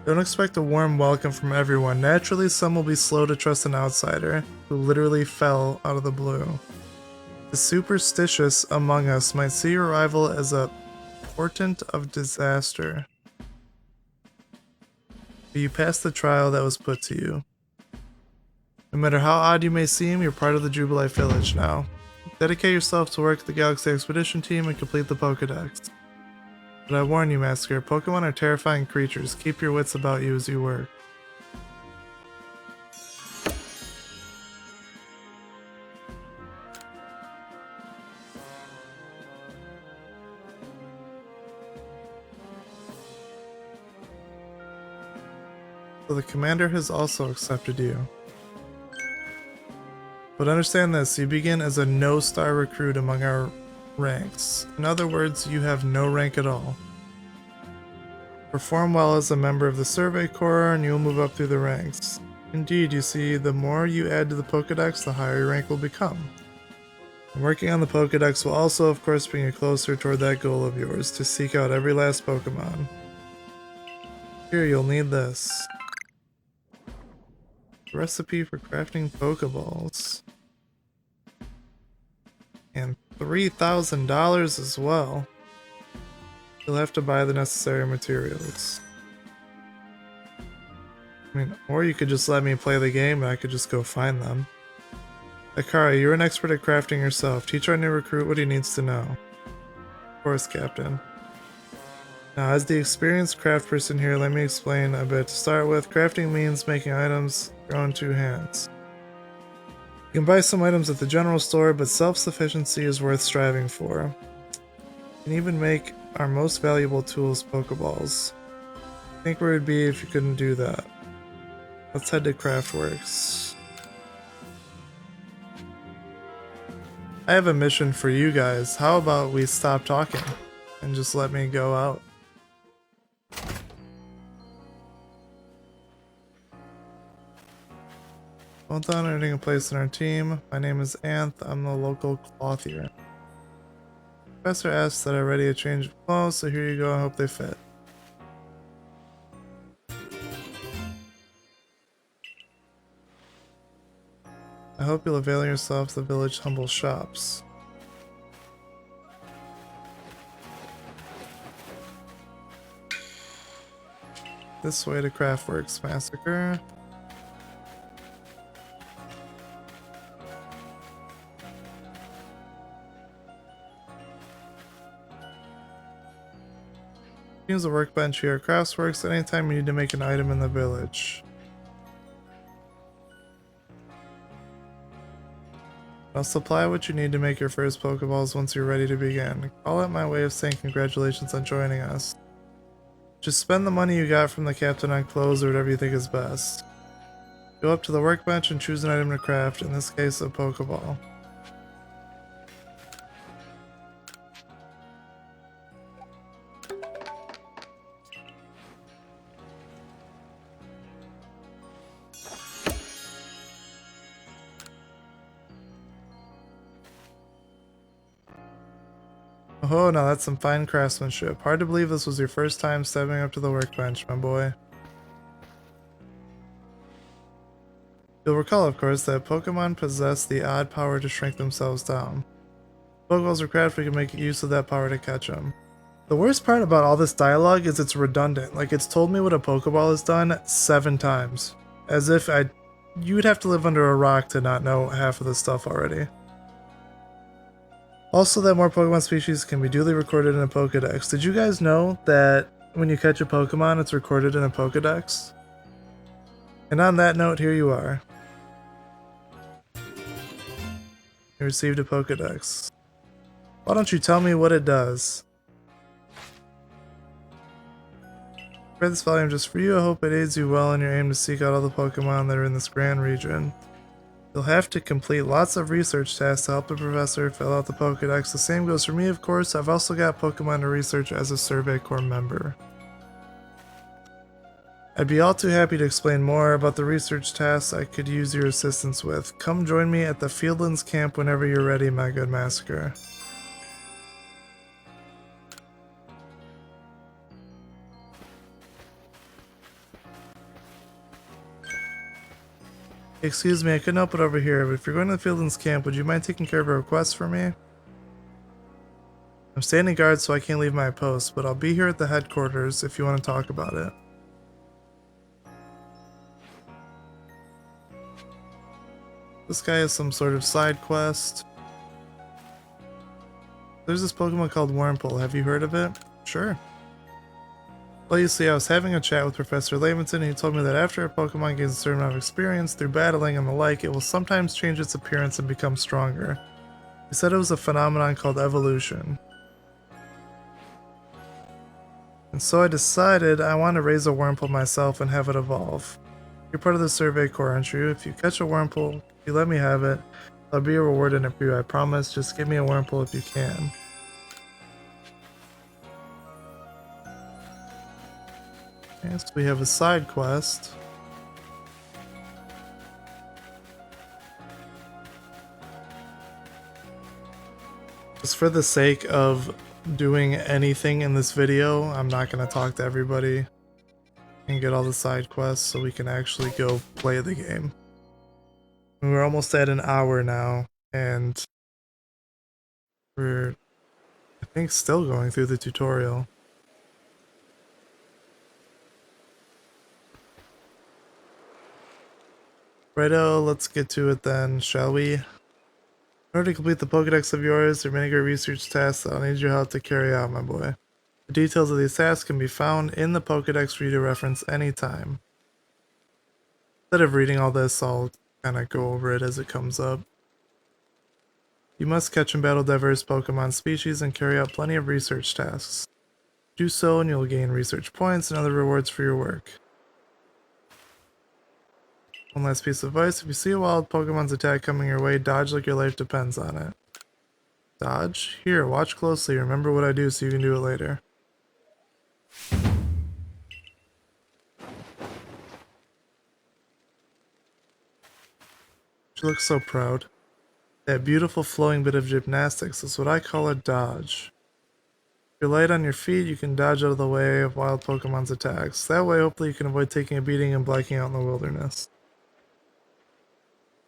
Don't expect a warm welcome from everyone. Naturally, some will be slow to trust an outsider who literally fell out of the blue. The superstitious among us might see your arrival as a portent of disaster. But you passed the trial that was put to you. No matter how odd you may seem, you're part of the Jubilite village now. Dedicate yourself to work at the Galaxy Expedition Team and complete the Pokedex. But I warn you, Massacre, Pokemon are terrifying creatures. Keep your wits about you as you work. So the commander has also accepted you. But understand this, you begin as a no-star recruit among our ranks. In other words, you have no rank at all. Perform well as a member of the Survey Corps and you'll move up through the ranks. Indeed, you see, the more you add to the Pokedex, the higher your rank will become. Working on the Pokedex will also, of course, bring you closer toward that goal of yours, to seek out every last Pokemon. Here, you'll need this. Recipe for crafting Pokeballs. And $3,000 as well. You'll have to buy the necessary materials. I mean, or you could just let me play the game and I could just go find them. Akari, you're an expert at crafting yourself. Teach our new recruit what he needs to know. Of course, Captain. Now, as the experienced craft person here, let me explain a bit. To start with, crafting means making items with your own two hands. You can buy some items at the general store, but self-sufficiency is worth striving for. You can even make our most valuable tools Pokeballs. Think where it'd be if you couldn't do that. Let's head to Craftworks. I have a mission for you guys. How about we stop talking and just let me go out? Well done earning a place in our team. My name is Anth. I'm the local clothier. Professor asked that I ready a change of clothes, so here you go. I hope they fit. I hope you'll avail yourself of the village humble shops. This way to Craftworks Massacre. Use a workbench here at Craftworks anytime you need to make an item in the village. I'll supply what you need to make your first Pokeballs once you're ready to begin. Call it my way of saying congratulations on joining us. Just spend the money you got from the captain on clothes or whatever you think is best. Go up to the workbench and choose an item to craft, in this case a Pokeball. Oh, now that's some fine craftsmanship. Hard to believe this was your first time stepping up to the workbench, my boy. You'll recall, of course, that Pokemon possess the odd power to shrink themselves down. Pokeballs are crafted, we can make use of that power to catch them. The worst part about all this dialogue is it's redundant. Like, it's told me what a Pokeball has done 7 times. As if you would have to live under a rock to not know half of this stuff already. Also, that more Pokemon species can be duly recorded in a Pokedex. Did you guys know that when you catch a Pokemon, it's recorded in a Pokedex? And on that note, here you are. You received a Pokedex. Why don't you tell me what it does? I read this volume just for you. I hope it aids you well in your aim to seek out all the Pokemon that are in this grand region. You'll have to complete lots of research tasks to help the professor fill out the Pokedex. The same goes for me, of course. I've also got Pokemon to research as a Survey Corps member. I'd be all too happy to explain more about the research tasks I could use your assistance with. Come join me at the Fieldlands camp whenever you're ready, my good Massacre. Excuse me, I couldn't help it over here, but if you're going to the Fieldlands camp, would you mind taking care of a request for me? I'm standing guard, so I can't leave my post, but I'll be here at the headquarters if you want to talk about it. This guy has some sort of side quest. There's this Pokemon called Wurmple. Have you heard of it? Sure. Well, you see, I was having a chat with Professor Levinson, and he told me that after a Pokemon gains a certain amount of experience through battling and the like, it will sometimes change its appearance and become stronger. He said it was a phenomenon called evolution. And so I decided I want to raise a Wurmple myself and have it evolve. You're part of the Survey Corps, aren't you? If you catch a Wurmple, if you let me have it, there'll be a reward in it for you, I promise. Just give me a Wurmple if you can. Yes, we have a side quest. just for the sake of doing anything in this video, I'm not going to talk to everybody and get all the side quests so we can actually go play the game. We're almost at an hour now, and we're, I think, still going through the tutorial. Righto, let's get to it then, shall we? In order to complete the Pokedex of yours, there are many great research tasks that I'll need your help to carry out, my boy. The details of these tasks can be found in the Pokedex for you to reference anytime. Instead of reading all this, I'll kind of go over it as it comes up. You must catch and battle diverse Pokemon species and carry out plenty of research tasks. Do so and you'll gain research points and other rewards for your work. One last piece of advice, if you see a wild Pokemon's attack coming your way, dodge like your life depends on it. Dodge? Here, watch closely, remember what I do so you can do it later. She looks so proud. That beautiful flowing bit of gymnastics is what I call a dodge. If you're light on your feet, you can dodge out of the way of wild Pokemon's attacks. That way, hopefully you can avoid taking a beating and blacking out in the wilderness.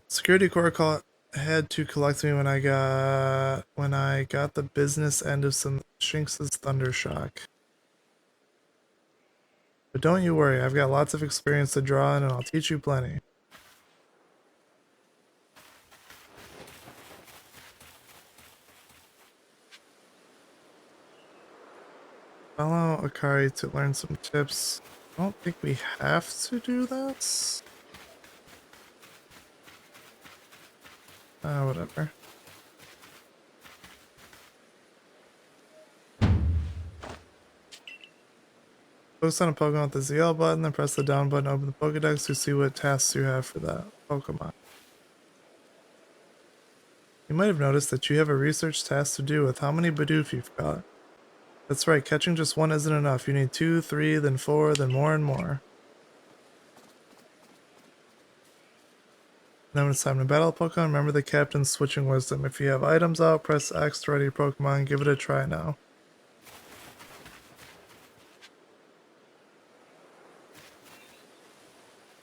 Security Corps had to collect me when I got the business end of some Shinx's Thundershock. But don't you worry, I've got lots of experience to draw on and I'll teach you plenty. Follow Akari to learn some tips. I don't think we have to do this. Whatever. Focus on a Pokemon with the ZL button, then press the down button to open the Pokedex to see what tasks you have for that Pokemon. You might have noticed that you have a research task to do with how many Bidoof you've got. That's right, catching just one isn't enough. You need 2, 3, then 4, then more and more. Now when it's time to battle a Pokemon, remember the captain's switching wisdom. If you have items out, press X to ready your Pokemon and give it a try now.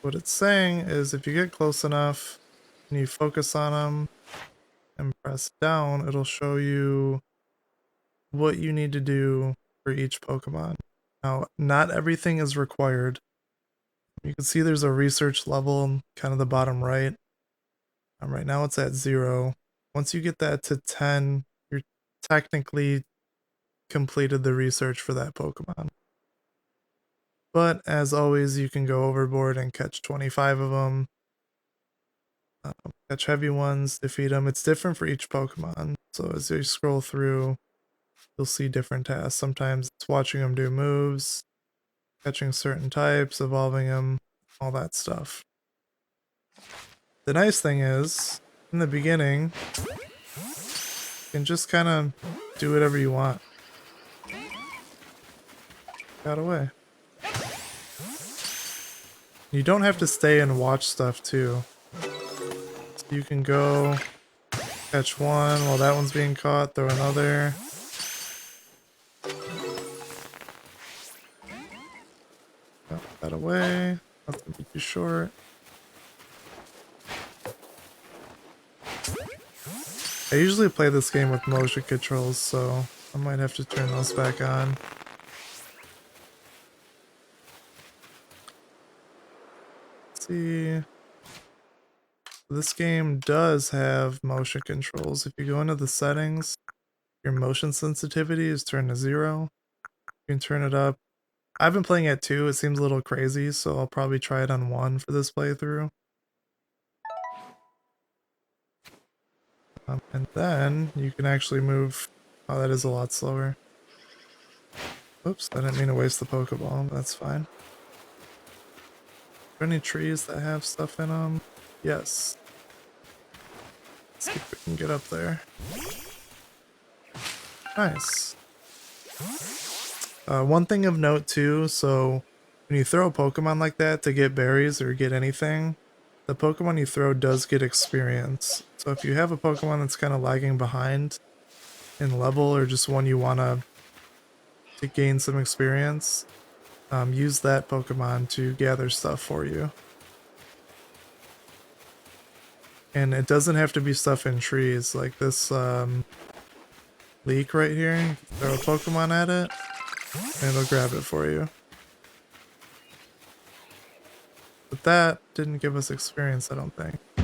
What it's saying is if you get close enough and you focus on them and press down, it'll show you what you need to do for each Pokemon. Now, not everything is required. You can see there's a research level in kind of the bottom right. Right now it's at 0. Once you get that to 10, you're technically completed the research for that Pokemon. But as always, you can go overboard and catch 25 of them. Catch heavy ones, defeat them. It's different for each Pokemon. So as you scroll through, you'll see different tasks. Sometimes it's watching them do moves, catching certain types, evolving them, all that stuff. The nice thing is, in the beginning, you can just kind of do whatever you want. Got away. You don't have to stay and watch stuff too. So you can go catch one while that one's being caught, throw another. Got that away. That's gonna be too short. I usually play this game with motion controls, so I might have to turn those back on. Let's see. This game does have motion controls. If you go into the settings, your motion sensitivity is turned to 0. You can turn it up. I've been playing at 2. It seems a little crazy, so I'll probably try it on 1 for this playthrough. And then you can actually move. Oh, that is a lot slower. Oops, I didn't mean to waste the Pokeball. That's fine. Are there any trees that have stuff in them? Yes. Let's see if we can get up there. Nice. One thing of note too, so when you throw a Pokemon like that to get berries or get anything, the Pokemon you throw does get experience. So if you have a Pokemon that's kind of lagging behind, in level or just one you want to gain some experience, use that Pokemon to gather stuff for you. And it doesn't have to be stuff in trees, like this leak right here. You can throw a Pokemon at it, and it'll grab it for you. But that didn't give us experience, I don't think. I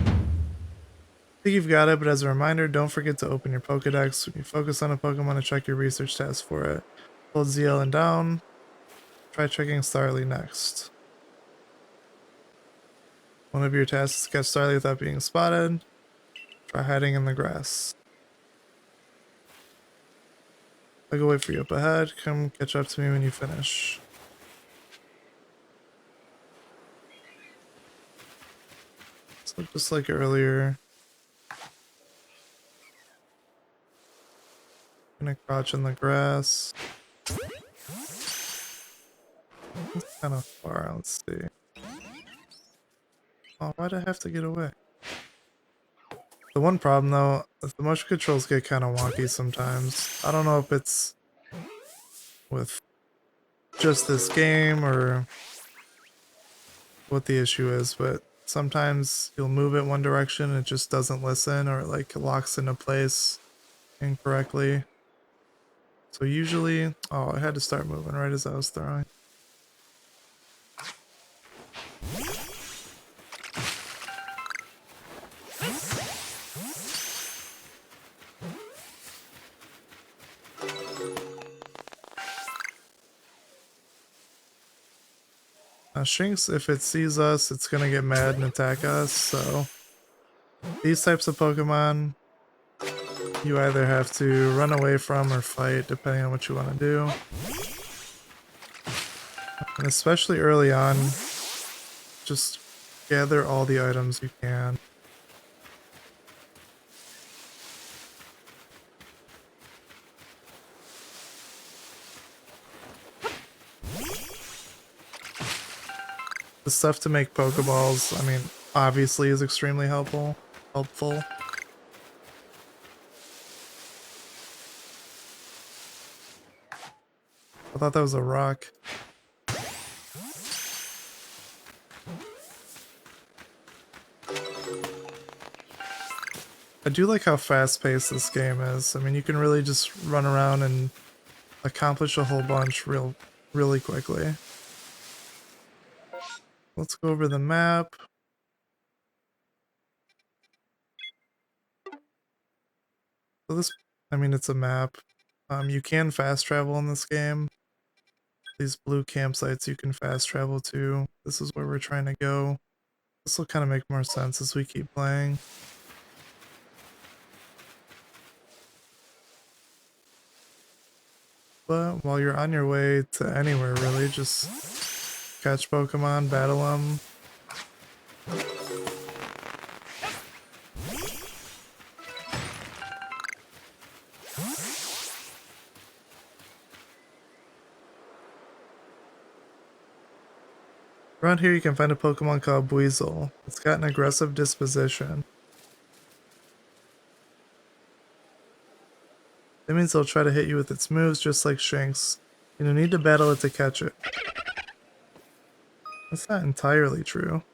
think you've got it, but as a reminder, don't forget to open your Pokedex when you focus on a Pokemon to check your research task for it. Hold ZL and down. Try checking Starly next. One of your tasks is to catch Starly without being spotted. Try hiding in the grass. I'll go wait for you up ahead. Come catch up to me when you finish. So just like earlier, gonna crouch in the grass. It's kind of far, let's see. Oh, why'd I have to get away? The one problem though, the motion controls get kind of wonky sometimes. I don't know if it's with just this game or what the issue is, but sometimes you'll move it one direction and it just doesn't listen, or it like locks into place incorrectly. So usually, oh, I had to start moving right as I was throwing. Shinx, if it sees us, it's gonna get mad and attack us, so these types of Pokemon, you either have to run away from or fight, depending on what you want to do. And especially early on, just gather all the items you can. The stuff to make Pokeballs, I mean, obviously is extremely helpful. I thought that was a rock. I do like how fast-paced this game is. I mean, you can really just run around and accomplish a whole bunch really quickly. Let's go over the map. So this, I mean, it's a map. You can fast travel in this game. These blue campsites you can fast travel to. This is where we're trying to go. This will kind of make more sense as we keep playing. But while you're on your way to anywhere, really, just catch Pokemon, battle them. Around here you can find a Pokemon called Buizel. It's got an aggressive disposition. That means it'll try to hit you with its moves just like Shinx. You'll need to battle it to catch it. That's not entirely true.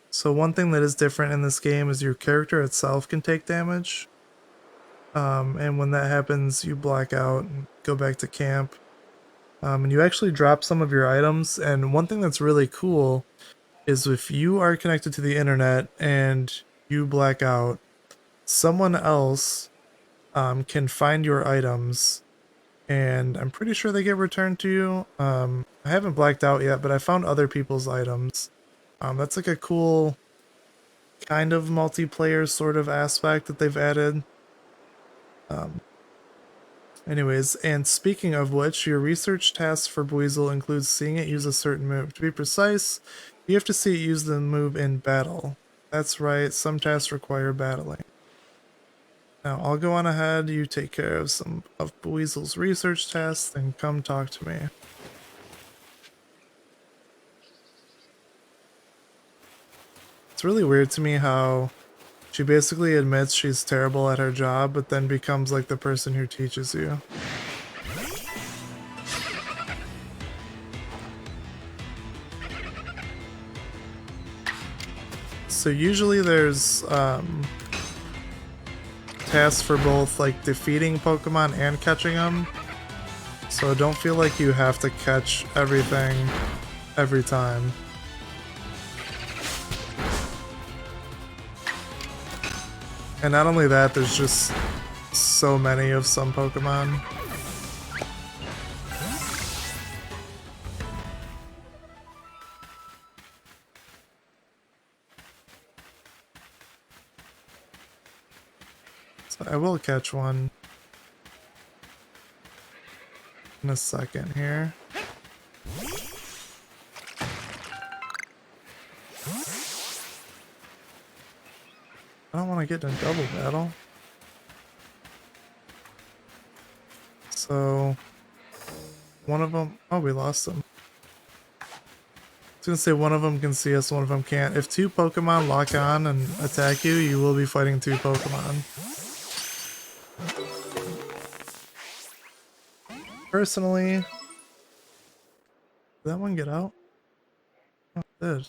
So one thing that is different in this game is your character itself can take damage. And when that happens, you black out and go back to camp. And you actually drop some of your items. And one thing that's really cool is if you are connected to the internet and you black out, someone else can find your items, and I'm pretty sure they get returned to you. I haven't blacked out yet, but I found other people's items. That's like a cool kind of multiplayer sort of aspect that they've added. Anyways, and speaking of which, your research task for Buizel includes seeing it use a certain move. To be precise, you have to see it use the move in battle. That's right, some tasks require battling. Now, I'll go on ahead, you take care of some of Buizel's research tasks, and come talk to me. It's really weird to me how She basically admits she's terrible at her job, but then becomes like the person who teaches you. So usually there's tasks for both like defeating Pokemon and catching them. So don't feel like you have to catch everything every time. And not only that, there's just so many of some Pokemon. So I will catch one in a second here. I don't want to get in a double battle. So one of them, oh, we lost them. I was gonna say one of them can see us, one of them can't. If two Pokemon lock on and attack you, you will be fighting two Pokemon. Personally, did that one get out? Oh, it did.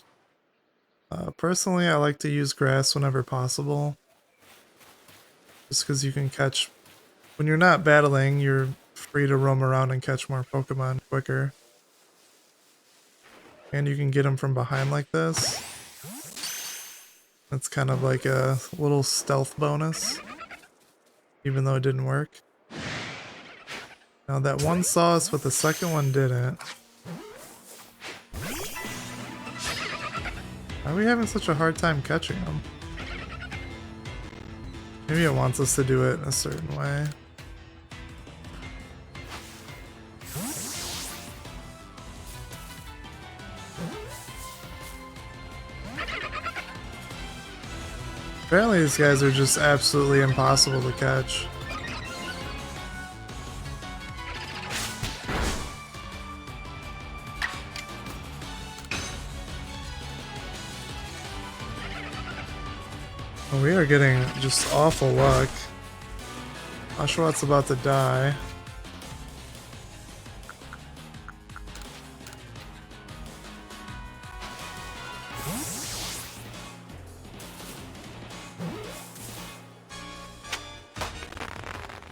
Personally, I like to use grass whenever possible. Just because you can catch... When you're not battling, you're free to roam around and catch more Pokemon quicker. And you can get them from behind like this. It's kind of like a little stealth bonus. Even though it didn't work. Now that one saw us, but the second one didn't. Why are we having such a hard time catching them? Maybe it wants us to do it in a certain way. Apparently these guys are just absolutely impossible to catch. We are getting just awful luck. Oshawott about to die.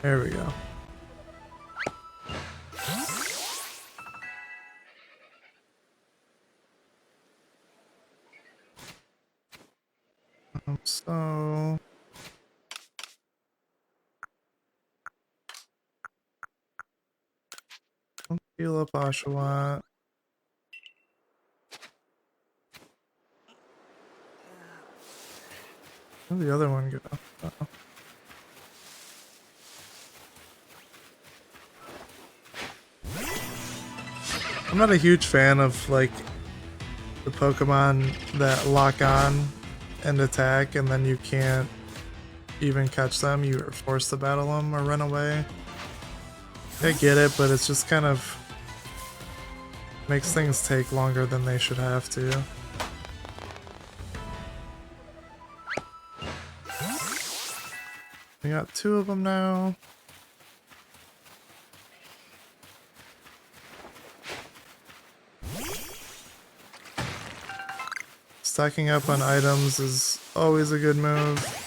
There we go. So don't heal up Oshawott. Where'd the other one go? Uh-oh. I'm not a huge fan of like the Pokemon that lock on and attack and then you can't even catch them. You are forced to battle them or run away. I get it, but it's just kind of makes things take longer than they should have to. We got two of them now. Stacking up on items is always a good move.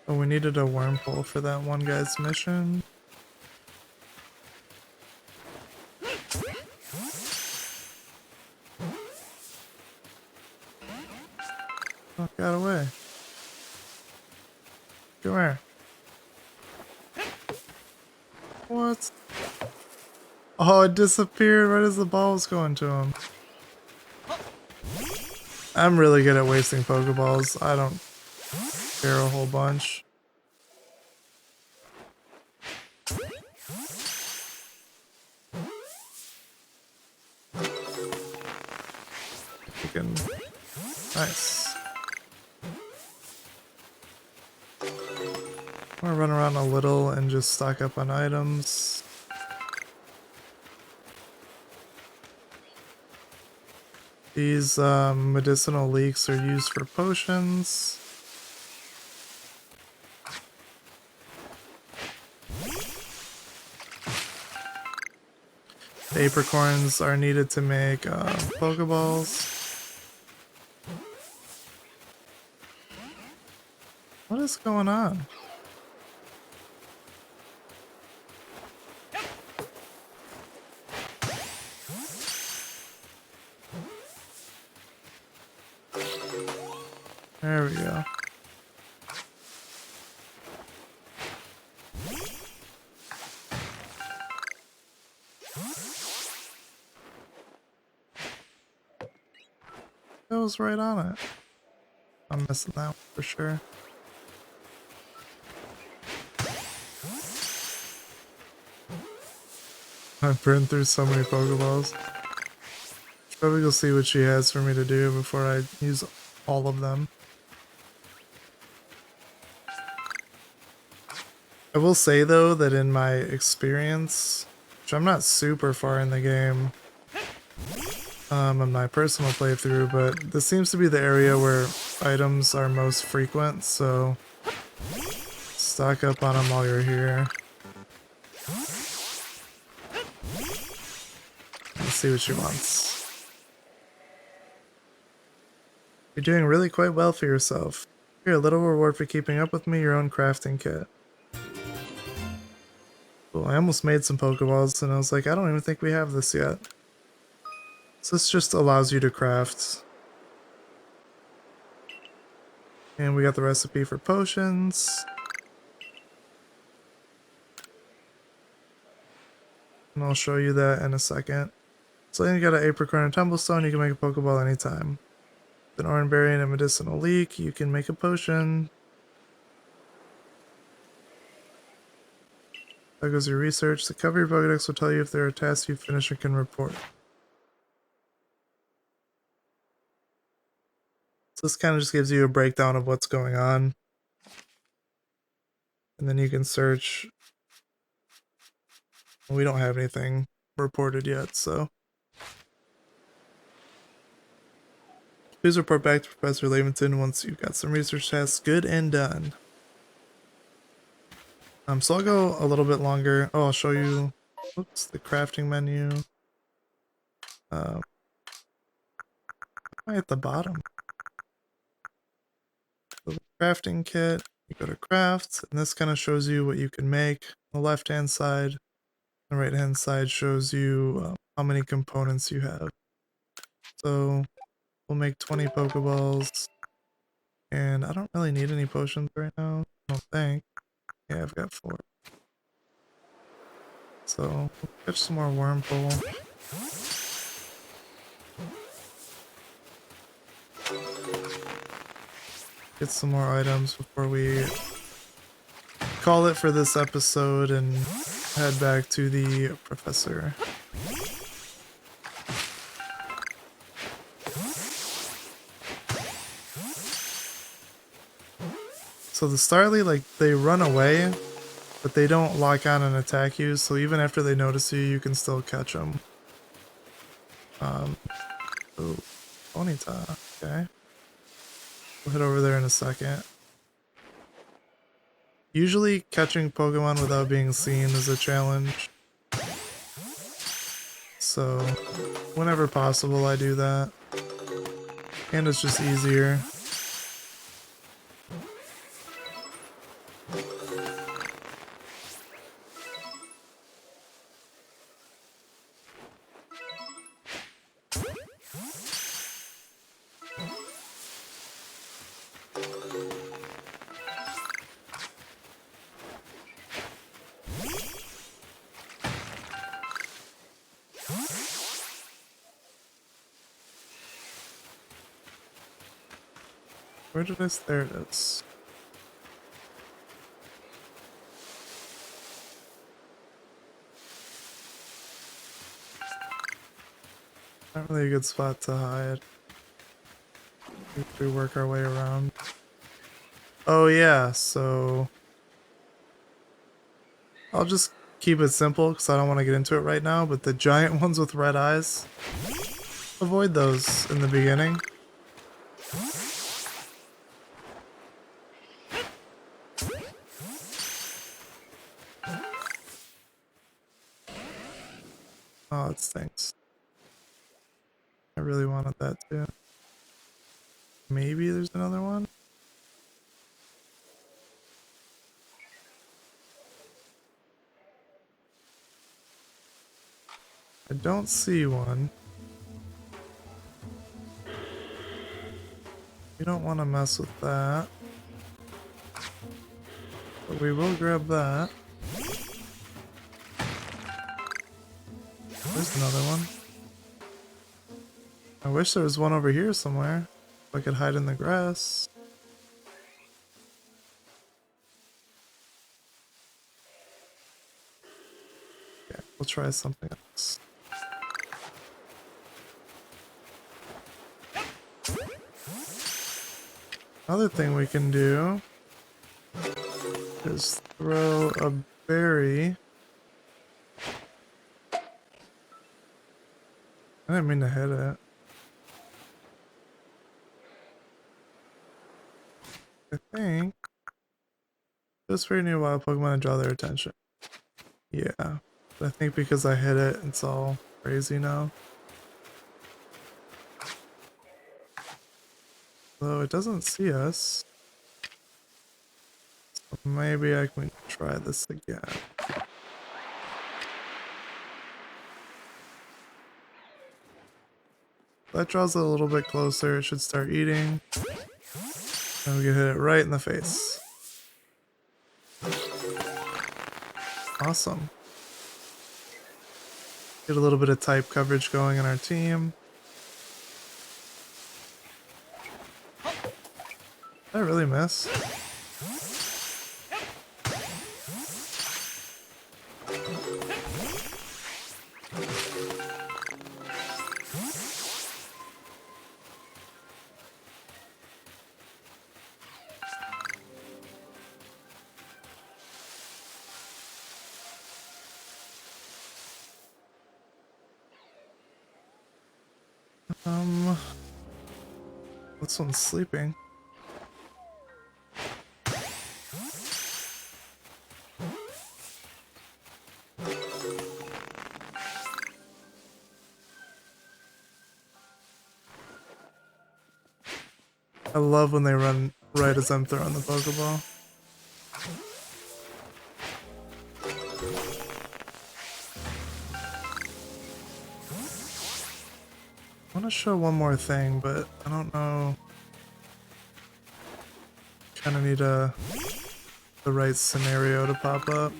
Oh, we needed a wormhole for that one guy's mission. Oh, got away. Come here. What? Oh, it disappeared right as the ball was going to him. I'm really good at wasting Pokeballs. I don't care a whole bunch. Freaking nice. I'm gonna run around a little and just stock up on items. These medicinal leeks are used for potions. The apricorns are needed to make Pokeballs. What is going on? There we go. That was right on it. I'm missing that one for sure. I've burned through so many Pokeballs. Should probably go see what she has for me to do before I use all of them. I will say though that in my experience, which I'm not super far in the game, on my personal playthrough, but this seems to be the area where items are most frequent, so stock up on them while you're here. Let's see what she wants. You're doing really quite well for yourself. Here, a little reward for keeping up with me, your own crafting kit. Cool, I almost made some Pokeballs and I was like, I don't even think we have this yet. So this just allows you to craft. And we got the recipe for potions. And I'll show you that in a second. So then you got an apricorn and tumblestone, you can make a Pokeball anytime. With an orange berry and a medicinal leek, you can make a potion. That goes your research. The cover of your Pokedex will tell you if there are tasks you finish or can report. So this kind of just gives you a breakdown of what's going on. And then you can search. We don't have anything reported yet, so. Please report back to Professor Laventon once you've got some research tasks good and done. So I'll go a little bit longer. Oh, I'll show you, oops, the crafting menu. Am I at the bottom? So the crafting kit, you go to craft, and this kind of shows you what you can make. On the left-hand side, the right-hand side shows you how many components you have. So we'll make 20 Pokeballs, and I don't really need any potions right now, I don't think. Yeah, I've got 4. So we'll catch some more Wormhole. Get some more items before we call it for this episode and head back to the professor. So the Starly, like, they run away, but they don't lock on and attack you, so even after they notice you, you can still catch them. Oh, Ponyta, okay. We'll head over there in a second. Usually catching Pokemon without being seen is a challenge. So, whenever possible I do that. And it's just easier. Where did I? There it is. Not really a good spot to hide. We work our way around. Oh yeah, so I'll just keep it simple because I don't want to get into it right now, but the giant ones with red eyes. avoid those in the beginning. Oh, it stinks. I really wanted that too. Maybe there's another one? I don't see one. We don't want to mess with that. But we will grab that. There's another one. I wish there was one over here somewhere. I could hide in the grass. Yeah, we'll try something else. Another thing we can do is throw a berry. I didn't mean to hit it. I think just for new wild Pokemon and draw their attention. Yeah, but I think because I hit it, it's all crazy now. Though it doesn't see us. So maybe I can try this again. That draws it a little bit closer. It should start eating. And we can hit it right in the face. Awesome. Get a little bit of type coverage going in our team. Did I really miss? This one's sleeping. I love when they run right as I'm throwing the Pokeball. I want to show one more thing, but I don't know. Kind of need the right scenario to pop up.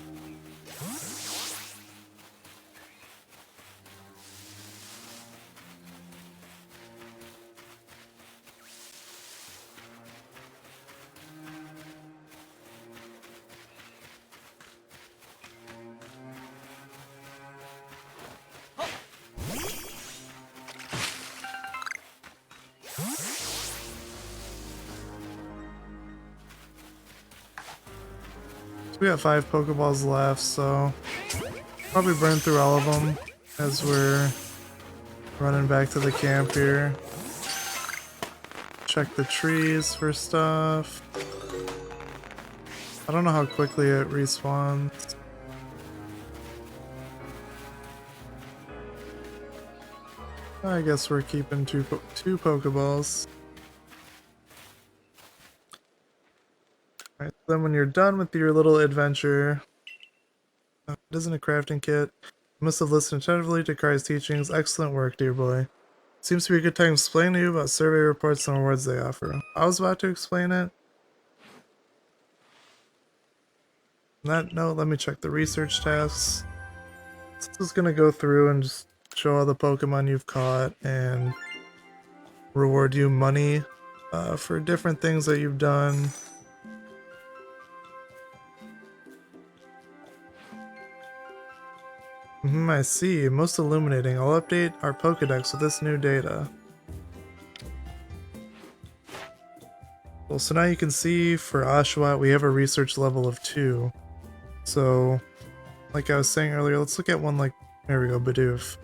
We got 5 Pokeballs left, so probably burn through all of them as we're running back to the camp here. Check the trees for stuff. I don't know how quickly it respawns. I guess we're keeping two Pokeballs. Alright, then when you're done with your little adventure, it isn't a crafting kit. You must have listened attentively to Kai's teachings. Excellent work, dear boy. Seems to be a good time to explain to you about survey reports and rewards they offer. I was about to explain it. On that note, let me check the research tasks. This is going to go through and just show all the Pokemon you've caught and reward you money for different things that you've done. I see. Most illuminating. I'll update our Pokedex with this new data. Well, so now you can see for Oshawott, we have a research level of 2. So, like I was saying earlier, let's look at one like, there we go, Bidoof.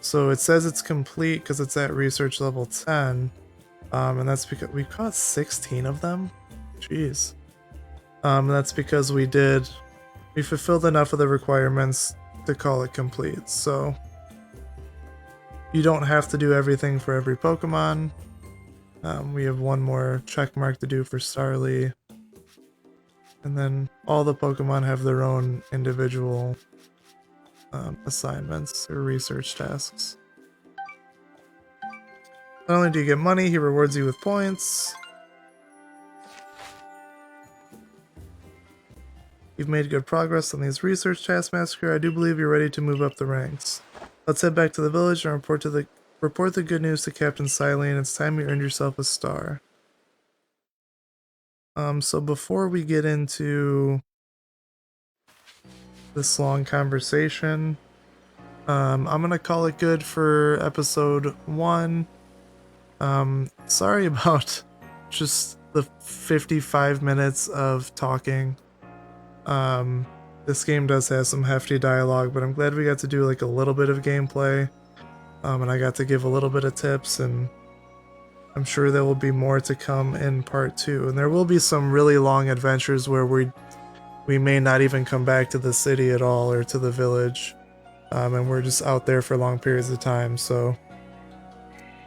So it says it's complete because it's at research level 10. And that's because we caught 16 of them. Jeez. That's because we fulfilled enough of the requirements to call it complete. So you don't have to do everything for every Pokemon. We have one more check mark to do for Starly. And then all the Pokemon have their own individual assignments or research tasks. Not only do you get money, he rewards you with points. You've made good progress on these research tasks, Massacre. I do believe you're ready to move up the ranks. Let's head back to the village and report the good news to Captain Silene. It's time you earned yourself a star. So before we get into this long conversation, I'm gonna call it good for episode 1. Sorry about just the 55 minutes of talking. This game does have some hefty dialogue, but I'm glad we got to do like a little bit of gameplay. And I got to give a little bit of tips, and I'm sure there will be more to come in part 2. And there will be some really long adventures where we may not even come back to the city at all or to the village. And we're just out there for long periods of time, so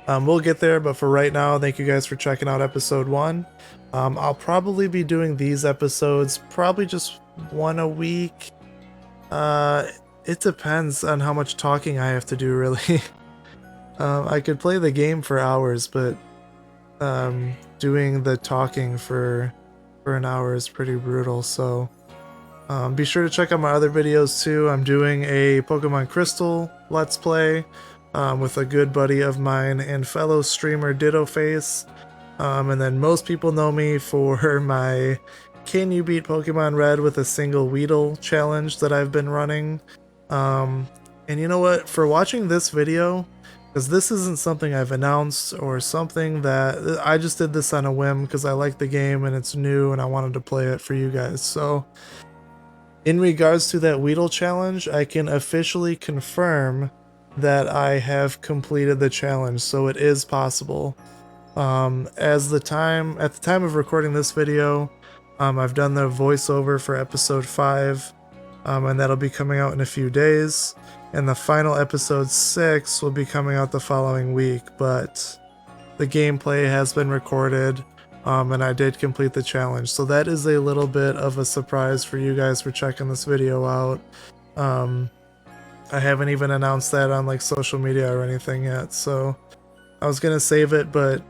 we'll get there. But for right now, thank you guys for checking out episode 1. I'll probably be doing these episodes probably just one a week. It depends on how much talking I have to do, really. I could play the game for hours, but doing the talking for an hour is pretty brutal. So be sure to check out my other videos too. I'm doing a Pokemon Crystal Let's Play with a good buddy of mine and fellow streamer Ditto Face. And then most people know me for my Can You Beat Pokemon Red with a Single Weedle challenge that I've been running. And you know what? For watching this video, because this isn't something I've announced or something that I just did this on a whim because I like the game and it's new and I wanted to play it for you guys. So in regards to that Weedle challenge, I can officially confirm that I have completed the challenge, so it is possible. At the time of recording this video, I've done the voiceover for episode 5, and that'll be coming out in a few days. And the final episode 6 will be coming out the following week, but the gameplay has been recorded, and I did complete the challenge. So that is a little bit of a surprise for you guys for checking this video out. I haven't even announced that on like social media or anything yet, so I was gonna save it, but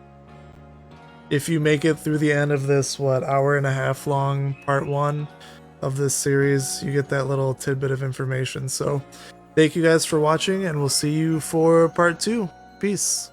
if you make it through the end of this, hour and a half long part 1 of this series, you get that little tidbit of information. So thank you guys for watching, and we'll see you for part 2. Peace.